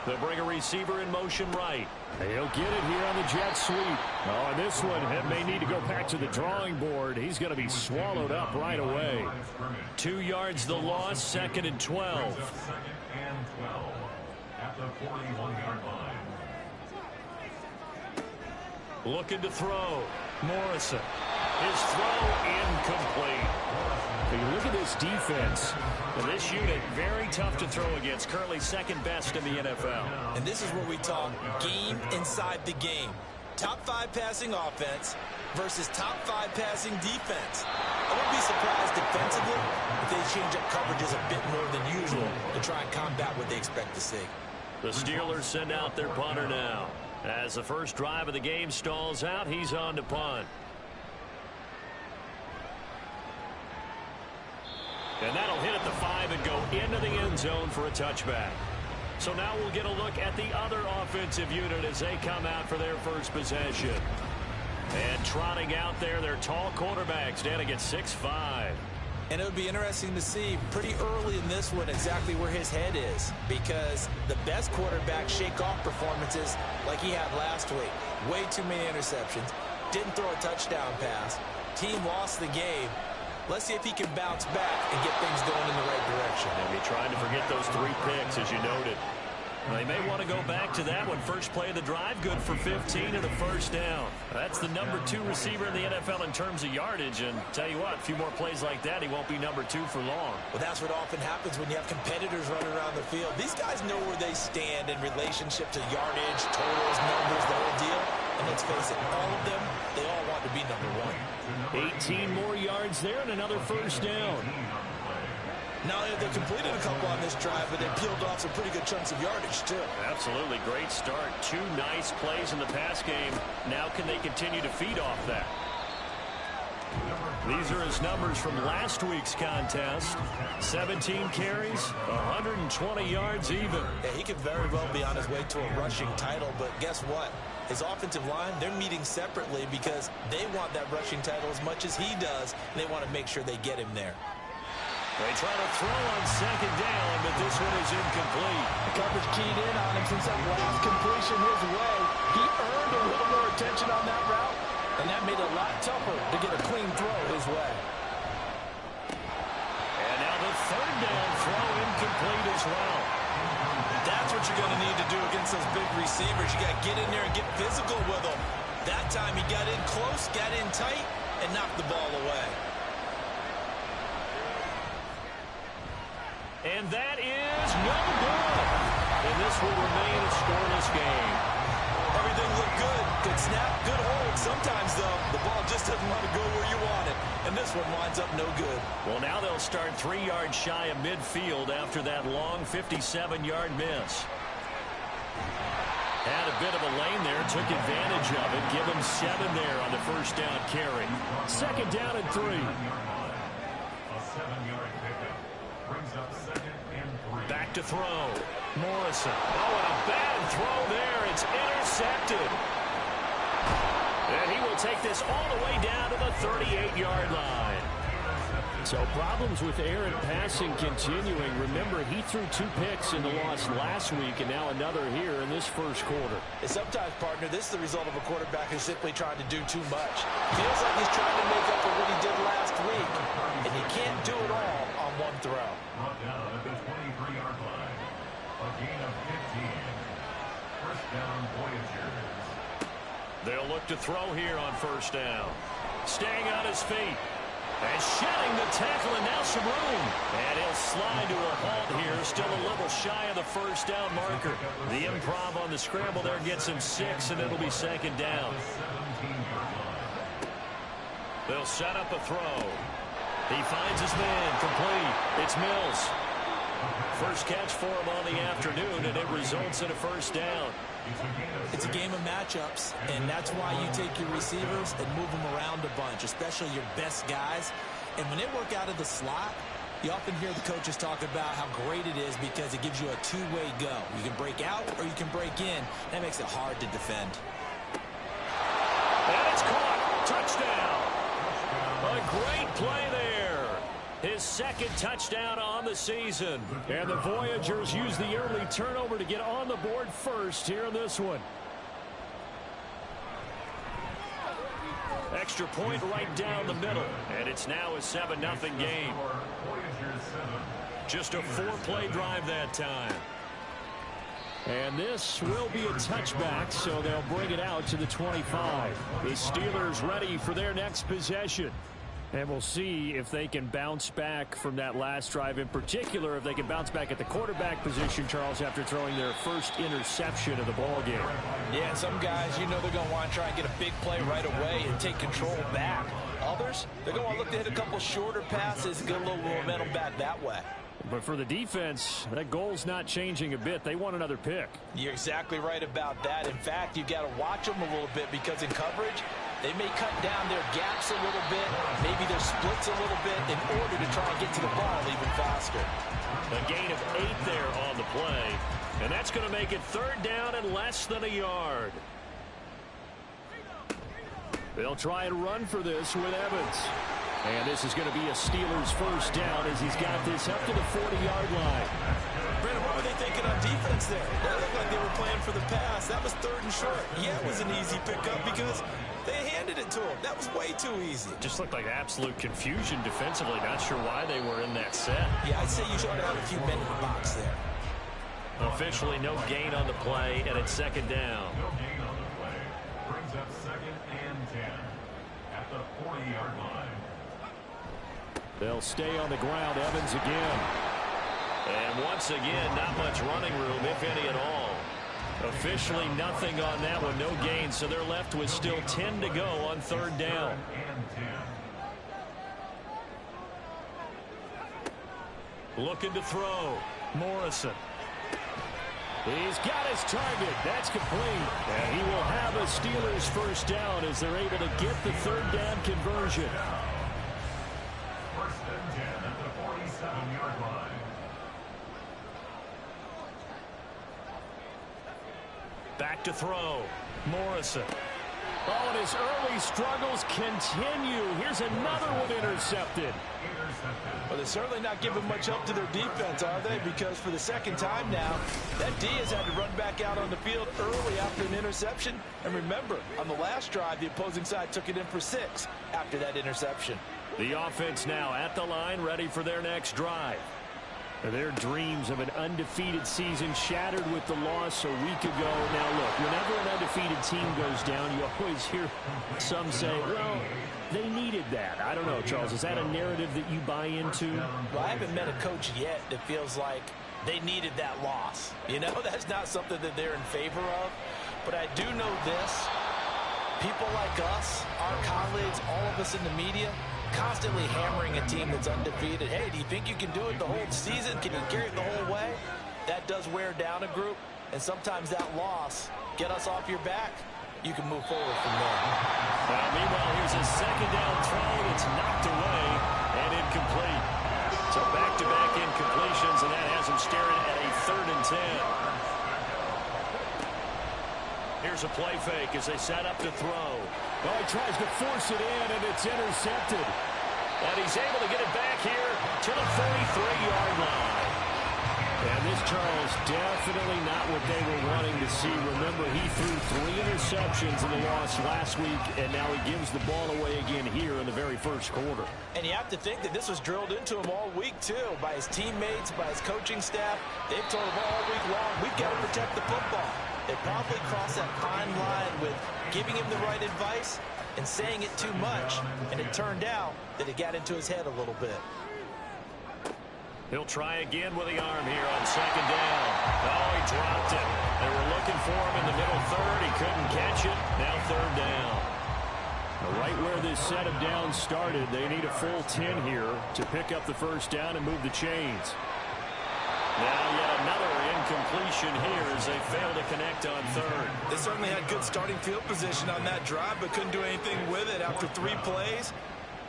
They'll bring a receiver in motion right. He'll get it here on the jet sweep. Oh, and this one may need to go back to the drawing board. He's going to be swallowed up right away. 2 yards the loss, 2nd and 12. 2nd and 12 at the 41-yard line. Looking to throw. Morrison. His throw incomplete. But you look at this defense. And this unit, very tough to throw against. Currently 2nd best in the NFL. And this is where we talk game inside the game. Top 5 passing offense versus top 5 passing defense. I wouldn't be surprised defensively if they change up coverages a bit more than usual to try and combat what they expect to see. The Steelers send out their punter now. As the first drive of the game stalls out, he's on to punt. And that'll hit at the 5 and go into the end zone for a touchback. So now we'll get a look at the other offensive unit as they come out for their first possession. And trotting out there, their tall quarterbacks standing at 6'5". And it would be interesting to see pretty early in this one exactly where his head is, because the best quarterbacks shake off performances like he had last week. Way too many interceptions. Didn't throw a touchdown pass. Team lost the game. Let's see if he can bounce back and get things going in the right direction. They'll be trying to forget those 3 picks, as you noted. Well, they may want to go back to that one. First play of the drive, good for 15 and a first down. That's the number 2 receiver in the NFL in terms of yardage. And tell you what, a few more plays like that, he won't be number 2 for long. Well, that's what often happens when you have competitors running around the field. These guys know where they stand in relationship to yardage, totals, numbers, the whole deal. And let's face it, all of them, they all want to be number 1. 18 more yards there and another first down. Now they've completed a couple on this drive, but they peeled off some pretty good chunks of yardage, too. Absolutely. Great start. 2 nice plays in the pass game. Now can they continue to feed off that? These are his numbers from last week's contest. 17 carries, 120 yards even. Yeah, he could very well be on his way to a rushing title, but guess what? His offensive line, they're meeting separately because they want that rushing title as much as he does, and they want to make sure they get him there. They try to throw on 2nd down, but this one is incomplete. The coverage keyed in on him since that last completion his way. He earned a little more attention on that route, and that made it a lot tougher to get a clean throw his way. And now the 3rd down throw incomplete as well. That's what you're going to need to do against those big receivers. You got to get in there and get physical with them. That time he got in close, got in tight, and knocked the ball away. And that is no good. And this will remain a scoreless game. Everything looked good. Good snap, good hold. Sometimes, though, the ball just doesn't want to go where you want it. And this one winds up no good. Well, now they'll start 3 yards shy of midfield after that long 57-yard miss. Had a bit of a lane there, took advantage of it. Give him 7 there on the first down carry. 2nd down and 3. A 7-yard pickup. Brings up 2nd and 3. Back to throw. Morrison. Oh, and a bad throw there. It's intercepted. And he will take this all the way down to the 38-yard line. So problems with Aaron passing continuing. Remember, he threw 2 picks in the loss last week, and now another here in this first quarter. And sometimes, partner, this is the result of a quarterback who's simply trying to do too much. Feels like he's trying to make up for what he did last week, and he can't do it all on one throw. Brought down at the 23-yard line. A gain of 15. First down, Voyagers. They'll look to throw here on first down. Staying on his feet. And shedding the tackle, and now some room. And he'll slide to a halt here, still a little shy of the first down marker. The improv on the scramble there gets him 6, and it'll be 2nd down. They'll set up a throw. He finds his man, complete. It's Mills. First catch for him on the afternoon, and it results in a first down. It's a game of matchups, and that's why you take your receivers and move them around a bunch, especially your best guys. And when they work out of the slot, you often hear the coaches talk about how great it is because it gives you a two-way go. You can break out or you can break in. That makes it hard to defend. And it's caught. Touchdown. A great play there. His 2nd touchdown on the season. And the Voyagers use the early turnover to get on the board first here in this one. Extra point right down the middle. And it's now a 7-0 game. Just a 4-play drive that time. And this will be a touchback, so they'll bring it out to the 25. The Steelers ready for their next possession. And we'll see if they can bounce back from that last drive, in particular if they can bounce back at the quarterback position, Charles, after throwing their first interception of the ball game. Yeah, and some guys, you know they're going to want to try and get a big play right away and take control back. Others, they're going to look to hit a couple shorter passes and get a little momentum back that way. But for the defense, that goal's not changing a bit. They want another pick. You're exactly right about that. In fact, you've got to watch them a little bit because in coverage, they may cut down their gaps a little bit, maybe their splits a little bit in order to try and get to the ball even faster. A gain of 8 there on the play, and that's going to make it 3rd down and less than a yard. They'll try and run for this with Evans. And this is going to be a Steelers first down as he's got this up to the 40-yard line. Brandon, what were they thinking on defense there? That looked like they were playing for the pass. That was 3rd and short. Yeah, it was an easy pickup because they handed it to him. That was way too easy. Just looked like absolute confusion defensively. Not sure why they were in that set. Yeah, I'd say you should have a few men in the box there. Officially no gain on the play, and it's 2nd down. No gain on the play. Brings up 2nd and 10 at the 40-yard line. They'll stay on the ground. Evans again. And once again, not much running room, if any at all. Officially nothing on that one. No gain, so they're left with still 10 to go on 3rd down. Looking to throw. Morrison. He's got his target. That's complete. And he will have a Steelers first down as they're able to get the 3rd down conversion. First and 10 at the 47-yard line. Back to throw. Morrison. Oh, and his early struggles continue. Here's another one intercepted. Well, they're certainly not giving much help to their defense, are they? Because for the 2nd time now, that D has had to run back out on the field early after an interception. And remember, on the last drive, the opposing side took it in for 6 after that interception. The offense now at the line, ready for their next drive. Their dreams of an undefeated season shattered with the loss a week ago. Now, look, whenever an undefeated team goes down, you always hear some say, well, they needed that. I don't know, Charles. Is that a narrative that you buy into? Well, I haven't met a coach yet that feels like they needed that loss. You know, that's not something that they're in favor of. But I do know this. People like us, our colleagues, all of us in the media, constantly hammering a team that's undefeated. Hey, do you think you can do it the whole season? Can you carry it the whole way? That does wear down a group, and sometimes that loss, get us off your back, you can move forward from there. Well, meanwhile, here's a 2nd down throw that's knocked away and incomplete. has him staring at a 3rd and 10. Here's a play fake as they set up to throw. Well, he tries to force it in, and it's intercepted. And he's able to get it back here to the 43-yard line. And this, Charles, definitely not what they were wanting to see. Remember, he threw 3 interceptions in the loss last week, and now he gives the ball away again here in the very first quarter. And you have to think that this was drilled into him all week, too, by his teammates, by his coaching staff. They've told him all week long, we've got to protect the football. They probably crossed that fine line with giving him the right advice and saying it too much, and it turned out that it got into his head a little bit. He'll try again with the arm here on 2nd down. Oh, he dropped it. They were looking for him in the middle 3rd. He couldn't catch it. Now 3rd down. Right where this set of downs started, they need a full 10 here to pick up the 1st down and move the chains. Now yet another incompletion here as they fail to connect on 3rd. They certainly had good starting field position on that drive, but couldn't do anything with it after 3 plays.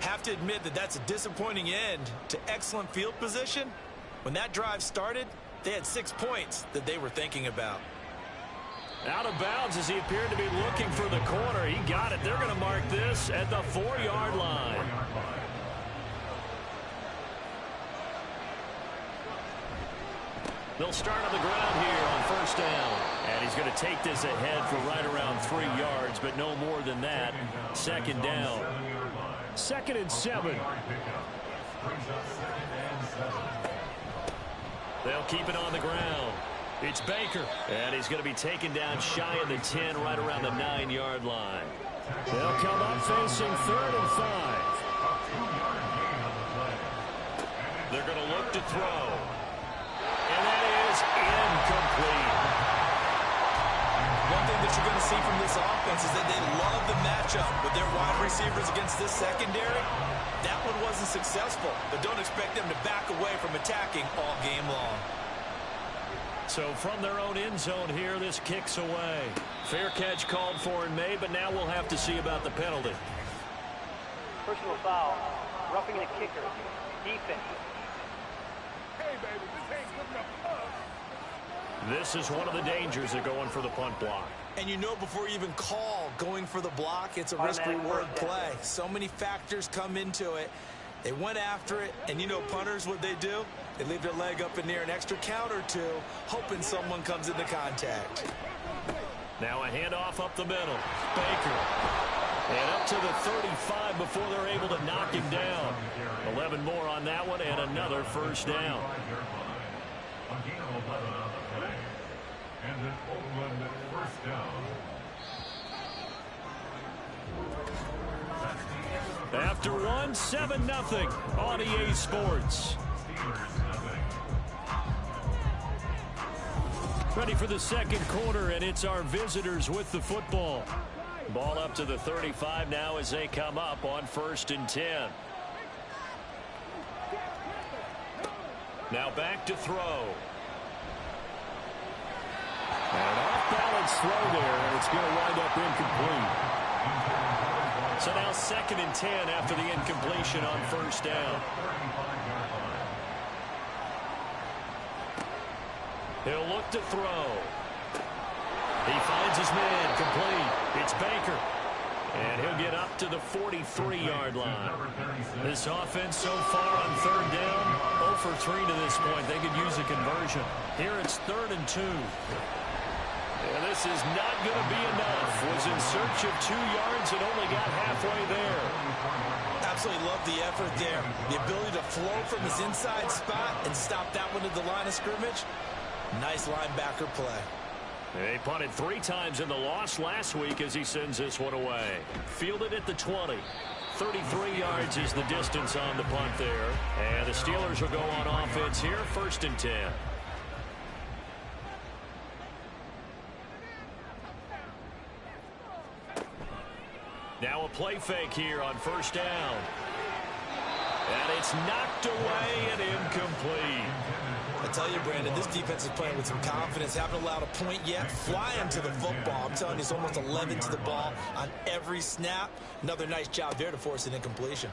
Have to admit that that's a disappointing end to excellent field position. When that drive started, they had 6 points that they were thinking about. Out of bounds as he appeared to be looking for the corner. He got it. They're going to mark this at the 4-yard line. They'll start on the ground here on 1st down. And he's going to take this ahead for right around 3 yards, but no more than that. 2nd down. 2nd and 7. They'll keep it on the ground. It's Baker. And he's going to be taken down shy of the 10, right around the 9-yard line. They'll come up facing 3rd and 5. They're going to look to throw. And that is incomplete. One thing that you're going to see from this offense is that they love the matchup with their wide receivers against this secondary. That one wasn't successful, but don't expect them to back away from attacking all game long. So from their own end zone here, this kicks away. Fair catch called for and made, but now we'll have to see about the penalty. Personal foul, roughing the kicker, defense. Hey, baby, this ain't good enough for us. This is one of the dangers of going for the punt block. And you know before you even call going for the block, it's a risk-reward play. So many factors come into it. They went after it, and you know punters, what they do? They leave their leg up in the air an extra count or two, hoping someone comes into contact. Now a handoff up the middle. Baker. And up to the 35 before they're able to knock him down. 11 more on that one, and another 1st down. And an Oakland 1st down. After one, 7-0 on EA Sports. Ready for the 2nd quarter, and it's our visitors with the football. Ball up to the 35 now as they come up on 1st and 10. Now back to throw. An off-balance throw there, and it's going to wind up incomplete. So now 2nd and 10 after the incompletion on 1st down. He'll look to throw. He finds his man complete. It's Baker. And he'll get up to the 43-yard line. This offense so far on 3rd down, 0 for 3 to this point. They could use a conversion. Here it's 3rd and 2. And this is not going to be enough. Was in search of 2 yards and only got halfway there. Absolutely love the effort there. The ability to flow from his inside spot and stop that one at the line of scrimmage. Nice linebacker play. They punted 3 times in the loss last week as he sends this one away. Fielded at the 20. 33 yards is the distance on the punt there. And the Steelers will go on offense here, 1st and 10. Now a play fake here on 1st down. And it's knocked away and incomplete. I tell you, Brandon, this defense is playing with some confidence. Haven't allowed a point yet. Flying to the football. I'm telling you, it's almost 11 to the ball on every snap. Another nice job there to force an incompletion.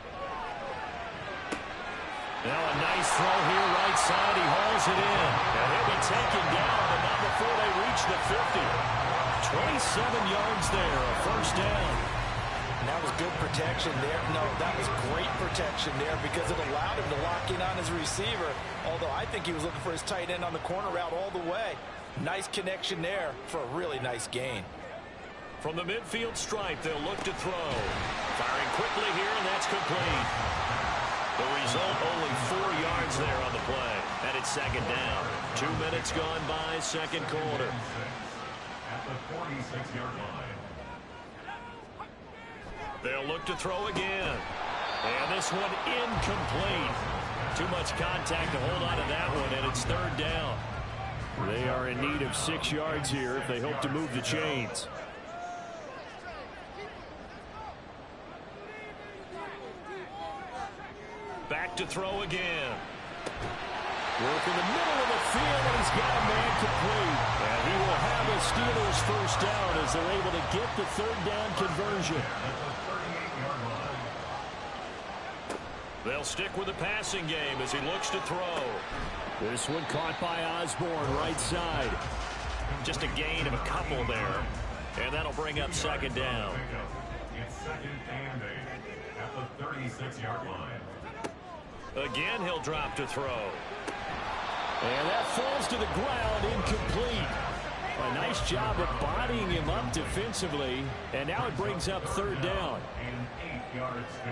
Now a nice throw here, right side. He hauls it in. And he'll be taken down, but not before they reach the 50. 27 yards there, a first down. And that was good protection there. No, that was great protection there because it allowed him to lock in on his receiver. Although I think he was looking for his tight end on the corner route all the way. Nice connection there for a really nice gain. From the midfield stripe, they'll look to throw. Firing quickly here, and that's complete. The result, only 4 yards there on the play. And it's second down. 2 minutes gone by, second quarter. At the 46-yard line. They'll look to throw again. And this one incomplete. Too much contact to hold on to that one, and it's third down. They are in need of 6 yards here if they hope to move the chains. Back to throw again. Work in the middle of the field, and he's got a man complete. And he will have the Steelers first down as they're able to get the third down conversion. They'll stick with the passing game as he looks to throw. This one caught by Osborne, right side. Just a gain of a couple there. And that'll bring up second down. It's second and 8 at the 36-yard line. Again, he'll drop to throw. And that falls to the ground, incomplete. A nice job of bodying him up defensively. And now it brings up third down. And 8 yards to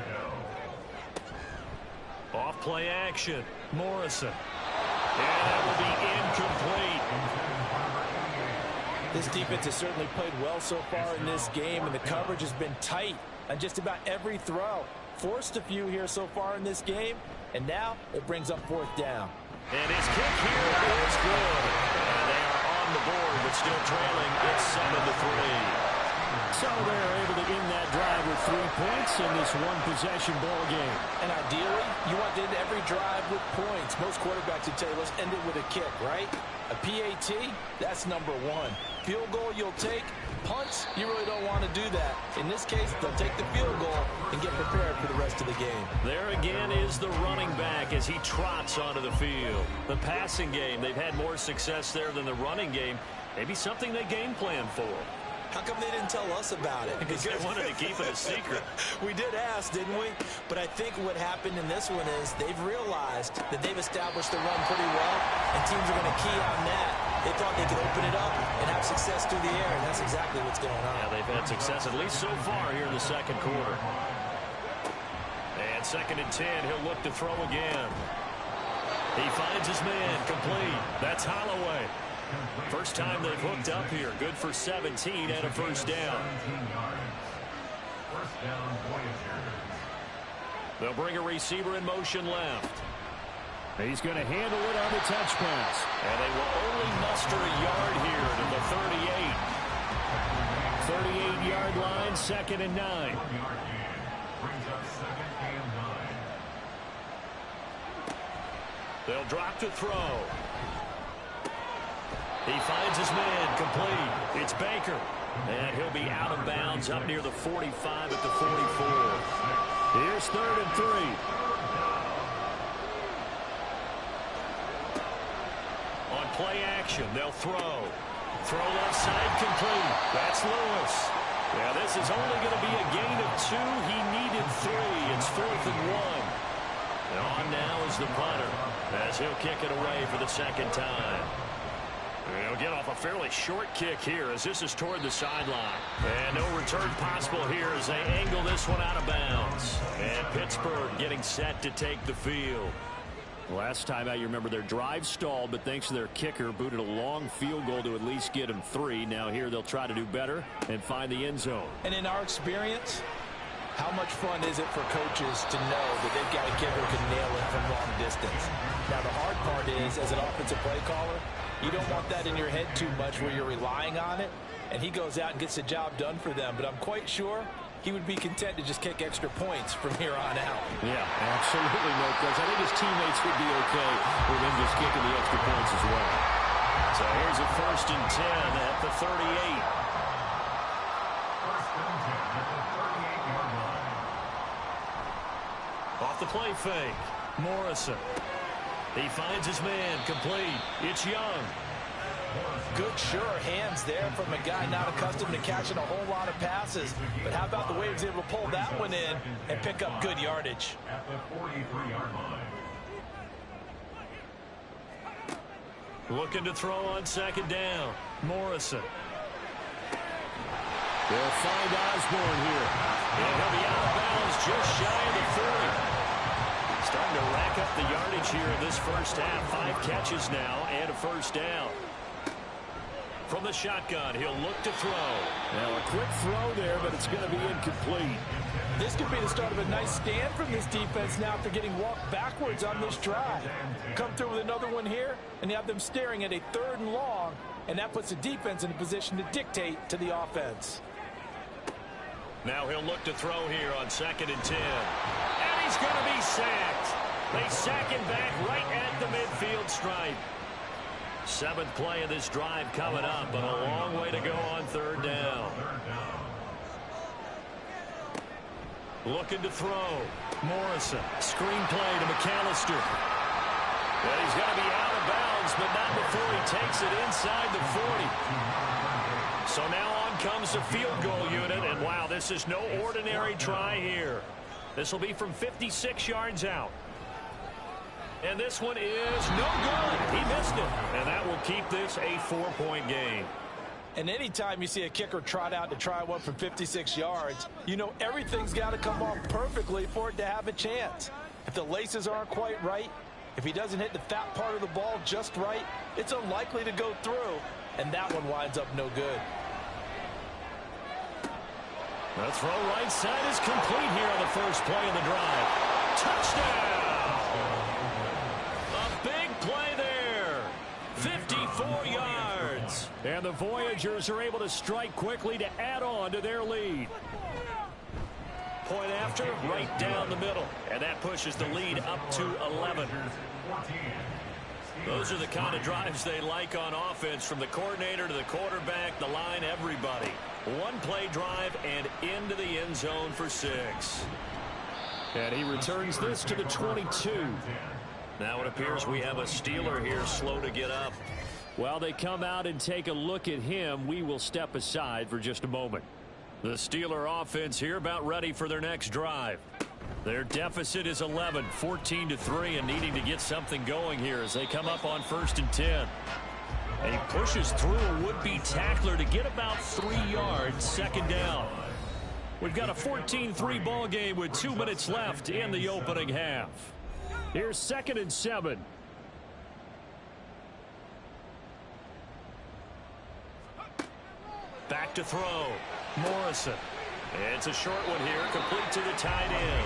go. Off play action. Morrison. And that will be incomplete. This defense has certainly played well so far in this game, and the coverage has been tight on just about every throw. Forced a few here so far in this game, and now it brings up fourth down. And his kick here is good. And they are on the board, but still trailing. It's 7-3. So they're able to end that drive with 3 points in this one-possession ball game. And ideally, you want to end every drive with points. Most quarterbacks would tell you, let's end it with a kick, right? A PAT, that's number one. Field goal you'll take. Punts, you really don't want to do that. In this case, they'll take the field goal and get prepared for the rest of the game. There again is the running back as he trots onto the field. The passing game, they've had more success there than the running game. Maybe something they game plan for. How come they didn't tell us about it? Because they wanted to keep it a secret. We did ask, didn't we? But I think what happened in this one is they've realized that they've established the run pretty well, and teams are going to key on that. They thought they could open it up and have success through the air, and that's exactly what's going on. Yeah, they've had success, at least so far here in the second quarter. And second and 10, he'll look to throw again. He finds his man, complete. That's Holloway. First time they've hooked up here. Good for 17 and a first down. First down, Voyager. They'll bring a receiver in motion left. He's going to handle it on the touch pass. And they will only muster a yard here to the 38. 38-yard line, second and 9. Brings up second and 9. They'll drop to throw. He finds his man, complete. It's Baker. And he'll be out of bounds up near the 45 at the 44. Here's third and 3. On play action, they'll throw. Throw left side, complete. That's Lewis. Yeah, this is only going to be a gain of 2. He needed 3. It's 4th and 1. And on now is the punter as he'll kick it away for the second time. He'll get off a fairly short kick here as this is toward the sideline. And no return possible here as they angle this one out of bounds. And Pittsburgh getting set to take the field. Last time out, you remember their drive stalled, but thanks to their kicker, booted a long field goal to at least get them 3. Now here they'll try to do better and find the end zone. And in our experience, how much fun is it for coaches to know that they've got a kicker who can nail it from long distance? Now the hard part is, as an offensive play caller, you don't want that in your head too much where you're relying on it, and he goes out and gets the job done for them. But I'm quite sure he would be content to just kick extra points from here on out. Yeah, absolutely no question. I think his teammates would be okay with him just kicking the extra points as well. So here's a first and 10 at the 38. First and 10 at the 38-yard line. Off the play fake. Morrison. He finds his man, complete. It's Young. Good, sure hands there from a guy not accustomed to catching a whole lot of passes. But how about the way he was able to pull that one in and pick up good yardage? At the 43-yard line. Looking to throw on second down. Morrison. They'll find Osborne here. And he'll be out of bounds just shy of the 40. Starting to rack up the yardage here in this first half. 5 catches now and a first down. From the shotgun, he'll look to throw. Now a quick throw there, but it's going to be incomplete. This could be the start of a nice stand from this defense now after getting walked backwards on this drive. Come through with another one here, and you have them staring at a 3rd and long, and that puts the defense in a position to dictate to the offense. Now he'll look to throw here on 2nd and 10. And he's going to be sacked. They sack him back right at the midfield stripe. 7th play of this drive coming up, but a long way to go on 3rd down. Looking to throw. Morrison. Screen play to McAllister. And he's going to be out of bounds, but not before he takes it inside the 40. So now on comes the field goal unit, and wow, this is no ordinary try here. This will be from 56 yards out. And this one is no good. He missed it. And that will keep this a 4-point game. And anytime you see a kicker trot out to try one from 56 yards, you know everything's got to come off perfectly for it to have a chance. If the laces aren't quite right, if he doesn't hit the fat part of the ball just right, it's unlikely to go through. And that one winds up no good. The throw right side is complete here on the first play of the drive. Touchdown! A big play there. 54 yards. And the Voyagers are able to strike quickly to add on to their lead. Point after, right down the middle. And that pushes the lead up to 11. Those are the kind of drives they like on offense, from the coordinator to the quarterback, the line, everybody. One-play drive and into the end zone for 6. And he returns this to the 22. Now it appears we have a Steeler here slow to get up. While they come out and take a look at him, we will step aside for just a moment. The Steeler offense here about ready for their next drive. Their deficit is 11, 14-3, and needing to get something going here as they come up on 1st and 10. And he pushes through a would-be tackler to get about 3 yards, 2nd down. We've got a 14-3 ball game with 2 minutes left in the opening half. Here's 2nd and 7. Back to throw. Morrison. It's a short one here, complete to the tight end.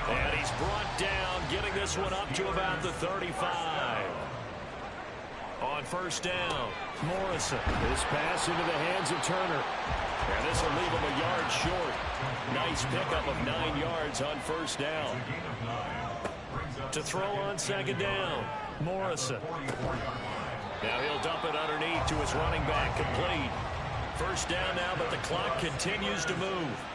And he's brought down, getting this one up to about the 35. On 1st down, Morrison. This pass into the hands of Turner. And this will leave him a yard short. Nice pickup of 9 yards on 1st down. To throw on 2nd down, Morrison. Now he'll dump it underneath to his running back, complete. 1st down now, but the clock continues to move.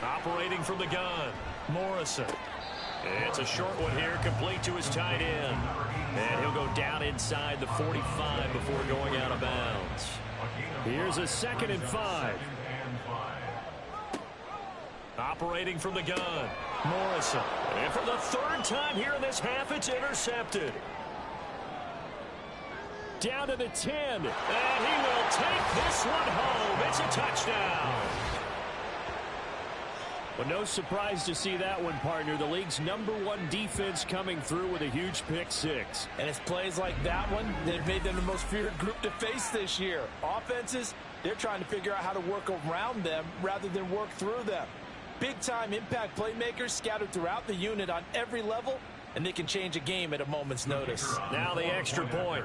Operating from the gun, Morrison. It's a short one here, complete to his tight end. And he'll go down inside the 45 before going out of bounds. Here's a 2nd and 5. Operating from the gun, Morrison. And for the 3rd time here in this half, it's intercepted. Down to the 10. And he will take this one home. It's a touchdown. Well, no surprise to see that one, partner. The league's #1 defense coming through with a huge pick 6. And it's plays like that one that have made them the most feared group to face this year. Offenses, they're trying to figure out how to work around them rather than work through them. Big-time impact playmakers scattered throughout the unit on every level, and they can change a game at a moment's notice. Now the extra point.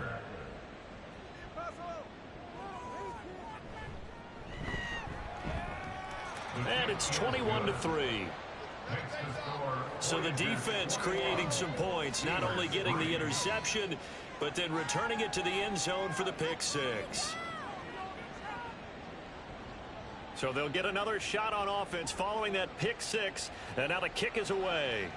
And it's 21-3. So the defense creating some points, not only getting the interception, but then returning it to the end zone for the pick 6. So they'll get another shot on offense following that pick 6, and now the kick is away.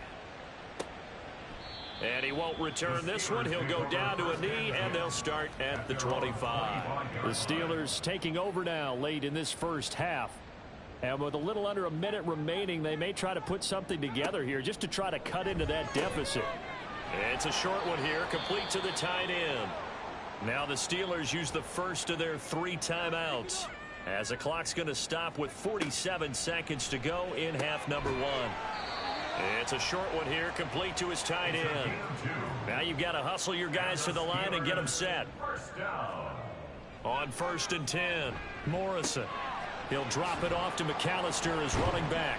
And he won't return this one. He'll go down to a knee, and they'll start at the 25. The Steelers taking over now late in this first half. And with a little under a minute remaining, they may try to put something together here just to try to cut into that deficit. It's a short one here, complete to the tight end. Now the Steelers use the first of their 3 timeouts, as the clock's going to stop with 47 seconds to go in half number 1. It's a short one here, complete to his tight end. Now you've got to hustle your guys to the line and get them set. On 1st and 10, Morrison. He'll drop it off to McAllister as running back.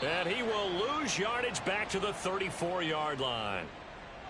And he will lose yardage back to the 34-yard line.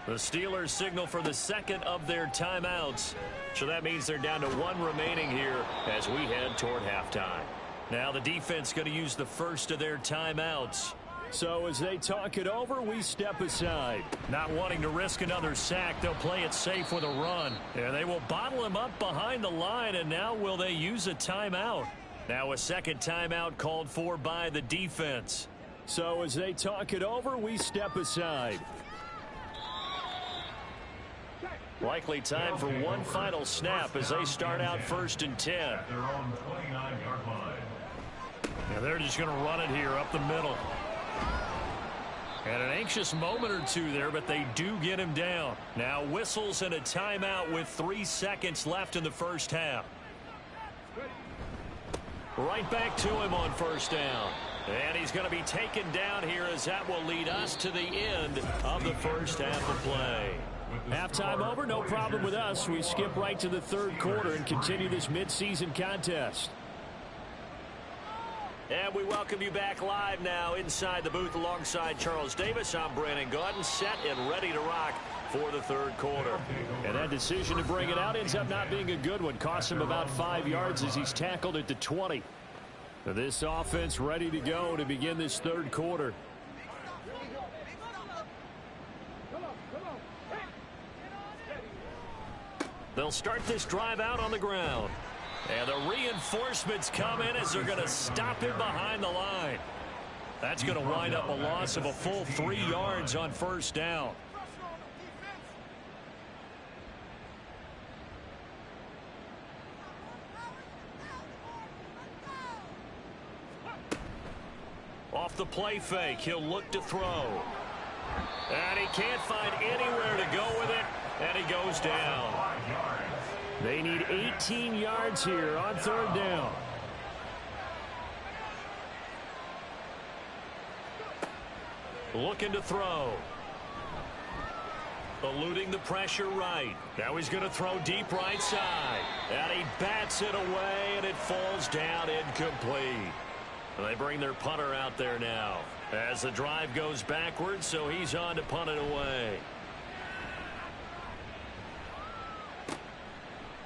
The Steelers signal for the second of their timeouts. So that means they're down to 1 remaining here as we head toward halftime. Now the defense going to use the first of their timeouts. So as they talk it over, we step aside. Not wanting to risk another sack, they'll play it safe with a run. And they will bottle him up behind the line, and now will they use a timeout? Now a second timeout called for by the defense. So as they talk it over, we step aside. Likely time for one final snap as they start out 1st and 10. Now they're just going to run it here up the middle. And an anxious moment or two there, but they do get him down. Now whistles and a timeout with 3 seconds left in the first half. Right back to him on 1st down. And he's going to be taken down here as that will lead us to the end of the first half of play. Halftime over, no problem with us. We skip right to the 3rd quarter and continue this midseason contest. And we welcome you back live now inside the booth alongside Charles Davis. I'm Brandon Gaudin, set and ready to rock for the 3rd quarter. And that decision to bring it out ends up not being a good one. Costs him about 5 yards as he's tackled at the 20. This offense ready to go to begin this 3rd quarter. They'll start this drive out on the ground. And the reinforcements come in as they're going to stop him behind the line. That's going to wind up a loss of a full 3 yards on 1st down. Off the play fake, he'll look to throw. And he can't find anywhere to go with it, and he goes down. They need 18 yards here on 3rd down. Looking to throw. Eluding the pressure right. Now he's going to throw deep right side. And he bats it away, and it falls down incomplete. And they bring their punter out there now as the drive goes backwards, so he's on to punt it away.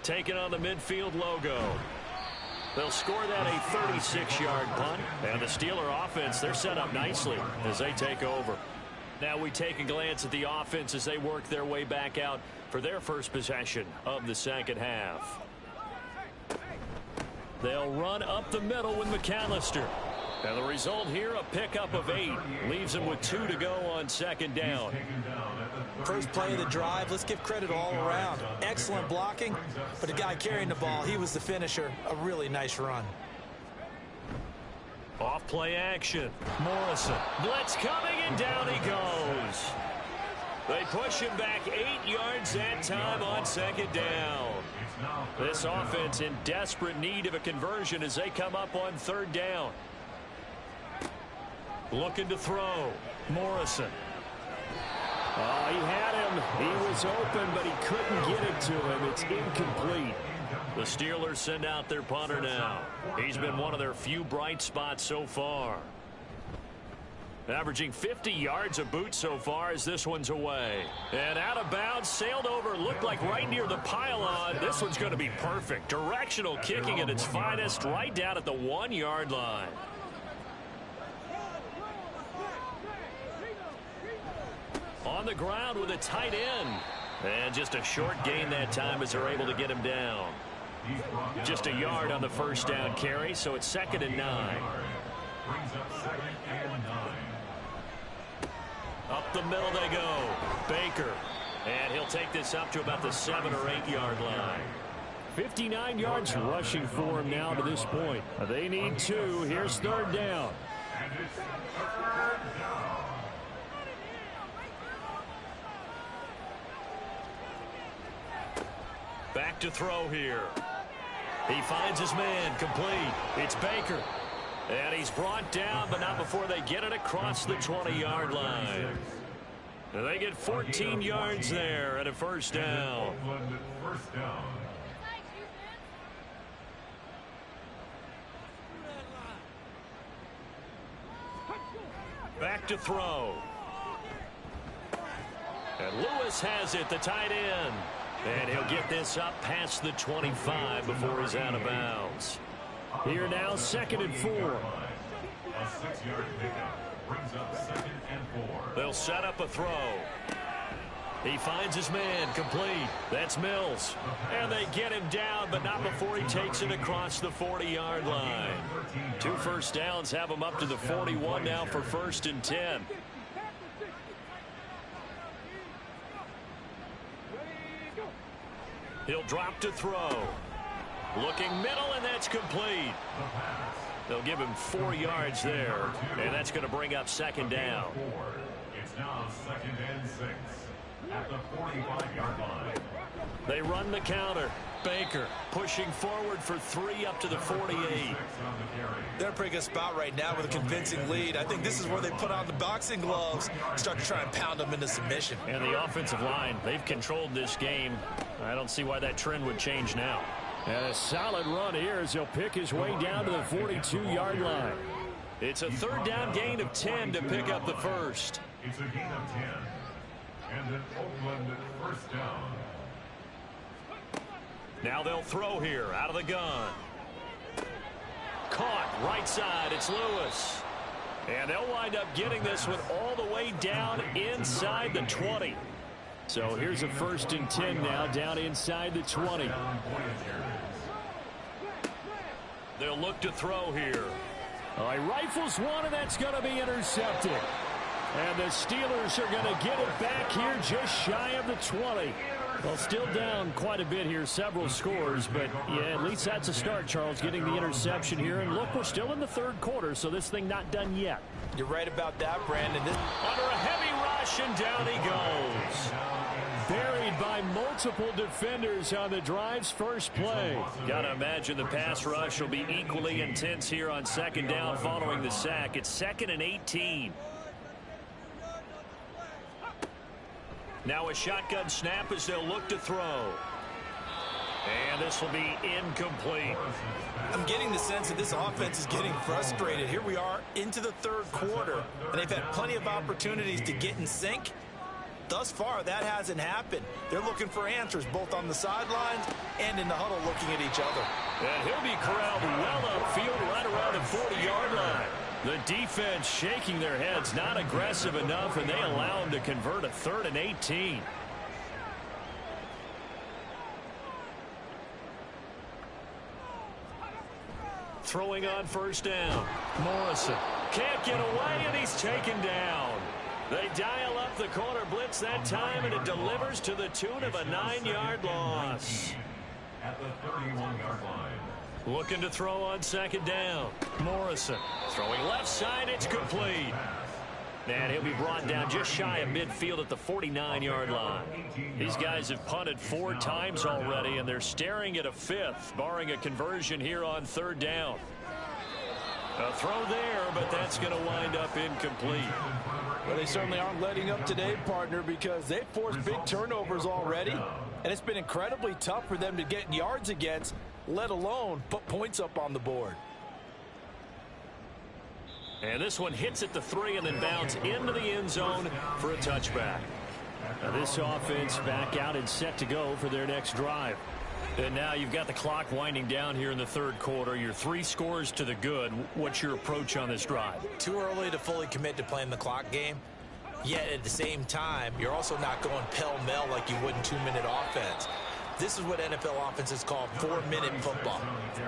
Taking on the midfield logo. They'll score that a 36-yard punt. And the Steeler offense, they're set up nicely as they take over. Now we take a glance at the offense as they work their way back out for their first possession of the second half. They'll run up the middle with McAllister. And the result here, a pickup of 8. Leaves him with 2 to go on 2nd down. First play of the drive, let's give credit all around. Excellent blocking, but the guy carrying the ball, he was the finisher. A really nice run. Off play action. Morrison. Blitz coming, and down he goes. They push him back 8 yards that time on 2nd down. This offense in desperate need of a conversion as they come up on 3rd down. Looking to throw. Morrison. Oh, he had him. He was open, but he couldn't get it to him. It's incomplete. The Steelers send out their punter now. He's been one of their few bright spots so far. Averaging 50 yards a boot so far as this one's away. And out of bounds, sailed over, looked like right near the pylon. This one's going to be perfect. Directional kicking at its finest, right down at the 1-yard line. On the ground with a tight end. And just a short gain that time as they're able to get him down. Just a yard on the first down carry, so it's 2nd and 9. Up Up the middle they go. Baker. And he'll take this up to about the 7 or 8 yard line. 59 yards rushing for him now to this point. They need 2. Here's third down. And it's third down. Back to throw here. He finds his man, complete. It's Baker. And he's brought down, but not before they get it across the 20-yard line. They get 14 yards there and a first down. First down. Back to throw. And Lewis has it, the tight end. And he'll get this up past the 25 before he's out of bounds. Here now, 2nd and 4. A 6-yard pickup brings up 2nd and 4. They'll set up a throw. He finds his man, complete. That's Mills. And they get him down, but not before he takes it across the 40-yard line. 2 first downs have him up to the 41 now for 1st and 10. He'll drop to throw. Looking middle, and that's complete. They'll give him 4 yards there, and that's going to bring up 2nd down. It's now 2nd and 6 at the 45-yard line. They run the counter. Baker pushing forward for 3 up to the 48. They're in a pretty good spot right now with a convincing lead. I think this is where they put on the boxing gloves, start to try and pound them into submission. And the offensive line, they've controlled this game. I don't see why that trend would change now. And a solid run here as he'll pick his way down to the 42-yard line. It's a 3rd down gain of 10 to pick up the first. It's a gain of 10. And an Oakland first down. Now they'll throw here out of the gun. Caught right side. It's Lewis. And they'll wind up getting this one all the way down inside the 20. So here's a 1st and 10 now down inside the 20. They'll look to throw here. He rifles one, and that's going to be intercepted. And the Steelers are going to get it back here just shy of the 20. Well, still down quite a bit here, several scores, but yeah, at least that's a start, Charles, getting the interception here. And look, we're still in the 3rd quarter, so this thing not done yet. You're right about that, Brandon. Under a heavy rush, and down he goes. Buried by multiple defenders on the drive's first play. Got to imagine the pass rush will be equally intense here on 2nd down following the sack. It's 2nd and 18. Now a shotgun snap as they'll look to throw. And this will be incomplete. I'm getting the sense that this offense is getting frustrated. Here we are into the 3rd quarter, and they've had plenty of opportunities to get in sync. Thus far, that hasn't happened. They're looking for answers both on the sidelines and in the huddle looking at each other. And he'll be corralled well upfield right around the 40-yard line. The defense shaking their heads, not aggressive enough, and they allow him to convert a 3rd and 18. Throwing on 1st down. Morrison can't get away, and he's taken down. They dial up the corner blitz that time, and it delivers to the tune of a 9-yard loss. At the 31-yard line. Looking to throw on 2nd down. Morrison throwing left side. It's complete. And he'll be brought down just shy of midfield at the 49-yard line. These guys have punted 4 times already, and they're staring at a 5th, barring a conversion here on 3rd down. A throw there, but that's going to wind up incomplete. Well, they certainly aren't letting up today, partner, because they've forced big turnovers already, and it's been incredibly tough for them to get yards against, let alone put points up on the board. And this one hits at the 3 and then bounds into the end zone for a touchback. Now this offense back out and set to go for their next drive. And now you've got the clock winding down here in the 3rd quarter. You're 3 scores to the good. What's your approach on this drive? Too early to fully commit to playing the clock game. Yet at the same time, you're also not going pell-mell like you would in 2-minute offense. This is what NFL offenses call 4-minute football.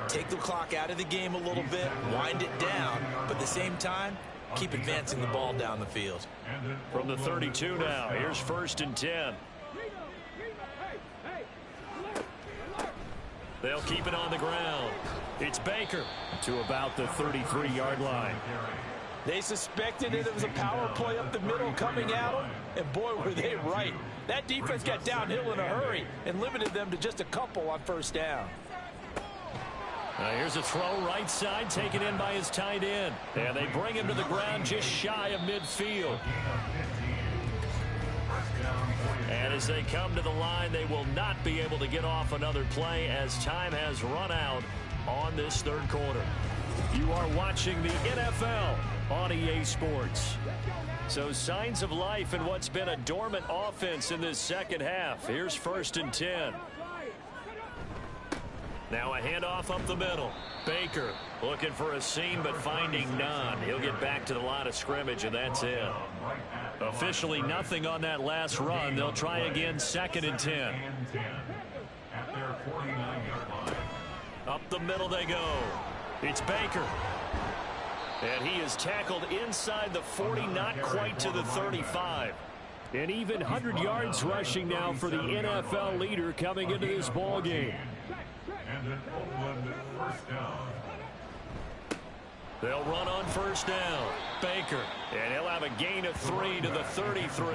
Take the clock out of the game a little bit, wind it down, but at the same time, keep advancing the ball down the field. From the 32 now, here's 1st and 10. They'll keep it on the ground. It's Baker to about the 33-yard line. They suspected it was a power play up the middle coming at them, and boy, were they right. That defense got downhill in a hurry and limited them to just a couple on 1st down. Here's a throw right side, taken in by his tight end. And they bring him to the ground just shy of midfield. And as they come to the line, they will not be able to get off another play as time has run out on this 3rd quarter. You are watching the NFL on EA Sports. So signs of life in what's been a dormant offense in this 2nd half. Here's 1st and 10. Now a handoff up the middle. Baker looking for a seam but finding none. He'll get back to the line of scrimmage, and that's it. Officially nothing on that last run. They'll try again 2nd and 10. Up the middle they go. It's Baker. And he is tackled inside the 40, not quite to the 35. An even 100 yards rushing now for the NFL leader coming into this ball game. And an Oakland 1st down. They'll run on 1st down. Baker. And he'll have a gain of 3 to the 33.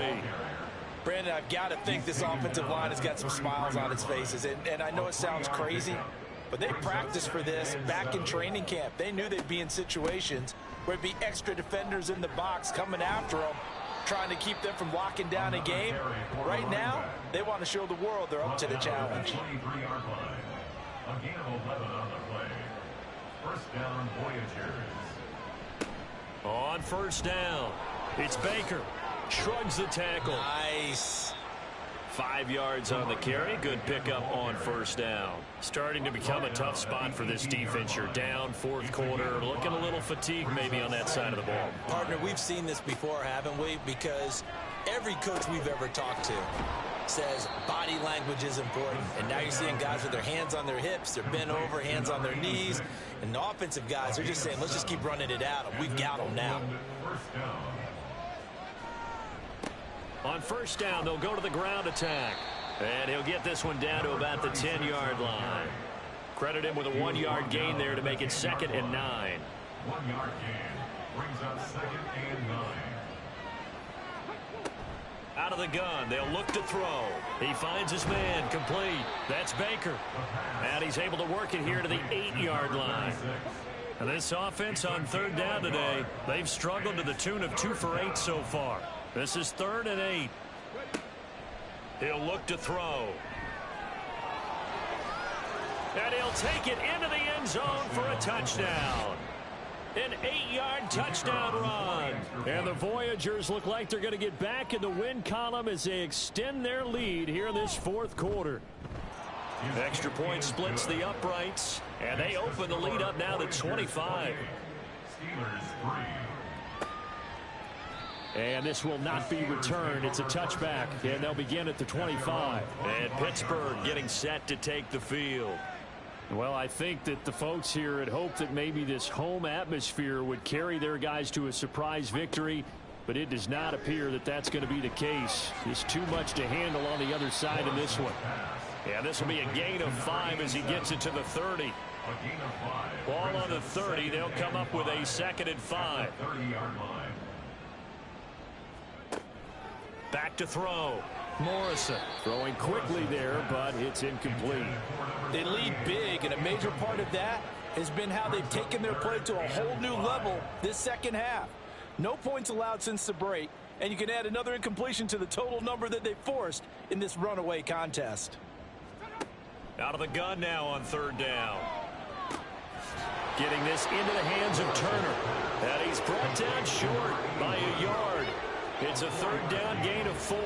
Brandon, I've got to think this offensive line has got some smiles on its faces. And I know it sounds crazy, but they practiced for this back in training camp. They knew they'd be in situations where it'd be extra defenders in the box coming after them, trying to keep them from locking down a game. Right now, they want to show the world they're up to the challenge. A gain of 11 on the play. 1st down, Voyagers. On 1st down, it's Baker. Shrugs the tackle. Nice. 5 yards on the carry. Good pickup on 1st down. Starting to become a tough spot for this defense. You're down 4th quarter. Looking a little fatigued maybe on that side of the ball. Partner, we've seen this before, haven't we? Because every coach we've ever talked to says body language is important. And now you're seeing guys with their hands on their hips, they're bent over, hands on their knees. And the offensive guys are just saying, let's just keep running it at them. We've got them now. On 1st down, they'll go to the ground attack. And he'll get this one down to about the 10-yard line. Credit him with a 1-yard gain there to make it 2nd and 9. 1-yard gain brings up 2nd and 9. Out of the gun, they'll look to throw. He finds his man, complete. That's Baker. And he's able to work it here to the 8-yard line. And this offense on 3rd down today, they've struggled to the tune of 2 for 8 so far. This is 3rd and 8. He'll look to throw. And he'll take it into the end zone for a touchdown. An 8-yard touchdown run. And the Voyagers look like they're going to get back in the win column as they extend their lead here in this 4th quarter. Extra point splits the uprights, and they open the lead up now to 25. And this will not be returned. It's a touchback, and they'll begin at the 25. And Pittsburgh getting set to take the field. Well, I think that the folks here had hoped that maybe this home atmosphere would carry their guys to a surprise victory, but it does not appear that that's going to be the case. There's too much to handle on the other side in this one. Yeah, this will be a gain of 5 as he gets it to the 30. Ball on the 30. They'll come up with a 2nd and 5. Back to throw. Morrison throwing quickly there, but it's incomplete. They lead big, and a major part of that has been how they've taken their play to a whole new level this 2nd half. No points allowed since the break, and you can add another incompletion to the total number that they forced in this runaway contest. Out of the gun now on 3rd down. Getting this into the hands of Turner. And he's brought down short by a yard. It's a 3rd down gain of 4.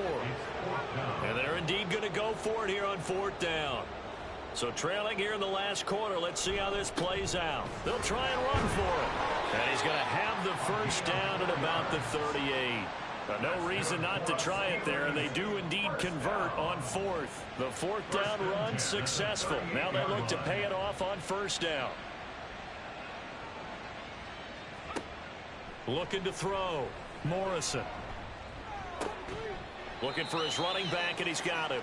And they're indeed going to go for it here on 4th down. So trailing here in the last quarter, let's see how this plays out. They'll try and run for it. And he's going to have the 1st down at about the 38. But no reason not to try it there, and they do indeed convert on 4th. The 4th down run successful. Now they look to pay it off on 1st down. Looking to throw. Morrison. Looking for his running back, and he's got him.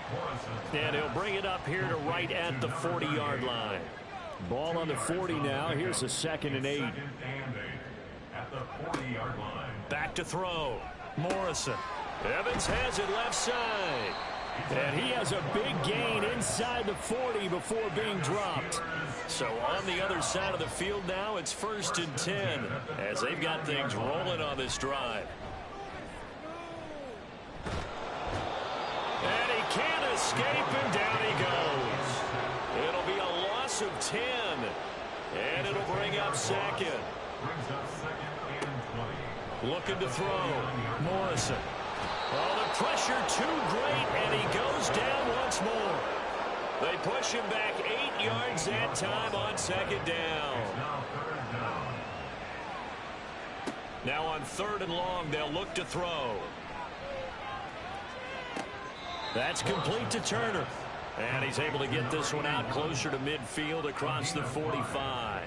And he'll bring it up here to right at the 40-yard line. Ball on the 40 now. Here's a 2nd and 8. At the 40-yard line. Back to throw. Morrison. Evans has it left side. And he has a big gain inside the 40 before being dropped. So on the other side of the field now, it's 1st and 10 as they've got things rolling on this drive. And he can't escape, and down he goes. It'll be a loss of 10, and it'll bring up 2nd. Looking to throw. Morrison. Oh, the pressure too great, and he goes down once more. They push him back 8 yards that time on 2nd down. Now on 3rd and long, they'll look to throw. That's complete to Turner. And he's able to get this one out closer to midfield across the 45.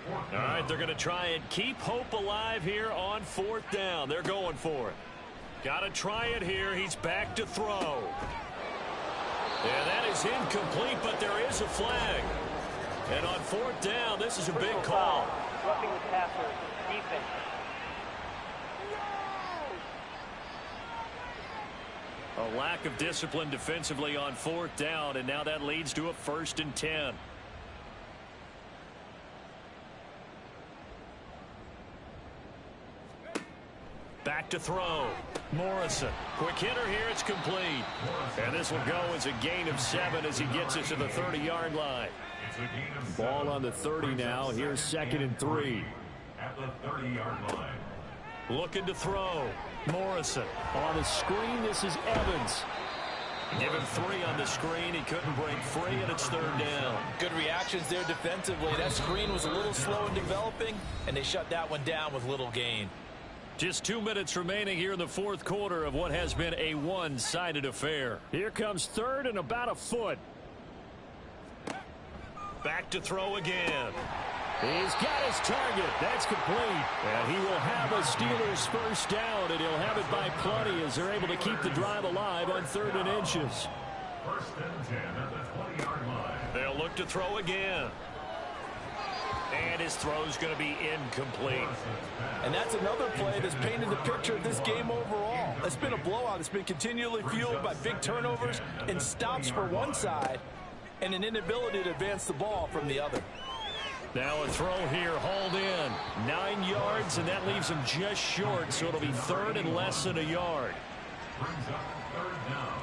All right, they're going to try and keep hope alive here on 4th down. They're going for it. Got to try it here. He's back to throw. And that is incomplete, but there is a flag. And on 4th down, this is a big call. Roughing the passer, defense. A lack of discipline defensively on 4th down, and now that leads to a 1st and 10. Back to throw. Morrison. Quick hitter here. It's complete. And this will go as a gain of 7 as he gets it to the 30-yard line. Ball on the 30 now. Here's 2nd and 3. At the 30-yard line. Looking to throw. Morrison. On the screen, this is Evans. Give him 3 on the screen. He couldn't break free, and it's 3rd down. Good reactions there defensively. That screen was a little slow in developing, and they shut that one down with little gain. Just 2 minutes remaining here in the 4th quarter of what has been a one-sided affair. Here comes 3rd and about a foot. Back to throw again. He's got his target. That's complete. And he will have a Steelers 1st down, and he'll have it by plenty as they're able to keep the drive alive on 3rd and inches. 1st and 10 at the 20-yard line. They'll look to throw again. And his throw's going to be incomplete. And that's another play that's painted the picture of this game overall. It's been a blowout. It's been continually fueled by big turnovers and stops for one side and an inability to advance the ball from the other. Now a throw here, hauled in. 9 yards, and that leaves him just short, so it'll be 3rd and less than a yard. Brings up 3rd down.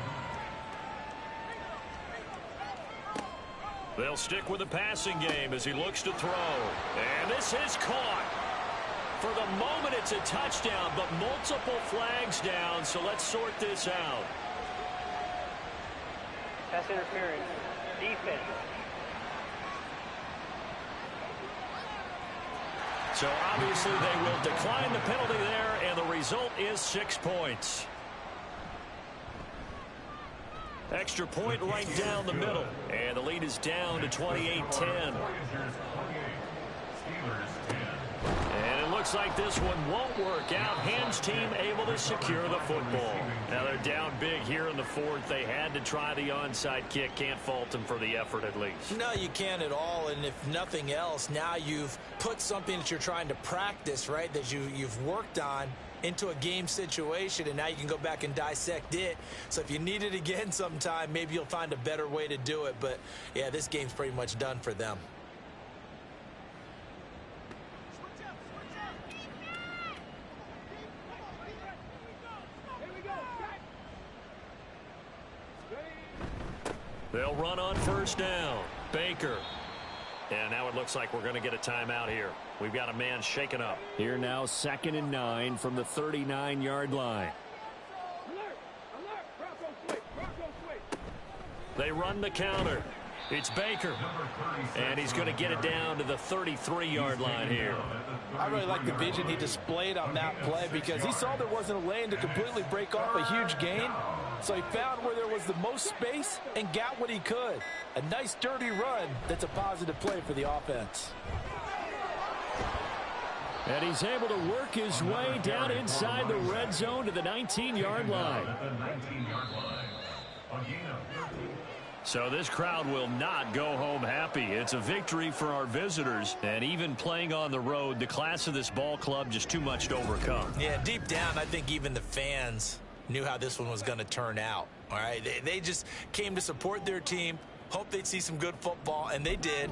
They'll stick with the passing game as he looks to throw. And this is caught. For the moment, it's a touchdown, but multiple flags down, so let's sort this out. Pass interference, defense. So obviously they will decline the penalty there, and the result is 6 points. Extra point right down the middle. And the lead is down to 28-10. And it looks like this one won't work out. Hams team able to secure the football. Now they're down big here in the 4th. They had to try the onside kick. Can't fault them for the effort at least. No, you can't at all. And if nothing else, now you've put something that you're trying to practice, right, that you've worked on into a game situation, and now you can go back and dissect it. So if you need it again sometime, maybe you'll find a better way to do it. But, yeah, this game's pretty much done for them. They'll run on 1st down. Baker. And now it looks like we're going to get a timeout here. We've got a man shaken up. Here now, 2nd and 9 from the 39-yard line. They run the counter. It's Baker. And he's going to get it down to the 33-yard line here. I really like the vision he displayed on that play because he saw there wasn't a lane to completely break off a huge gain. So he found where there was the most space and got what he could. A nice dirty run that's a positive play for the offense. And he's able to work his way down inside the red zone to the 19-yard line. So this crowd will not go home happy. It's a victory for our visitors. And even playing on the road, the class of this ball club just too much to overcome. Yeah, deep down, I think even the fans knew how this one was going to turn out. All right, they just came to support their team, hoped they'd see some good football, and they did.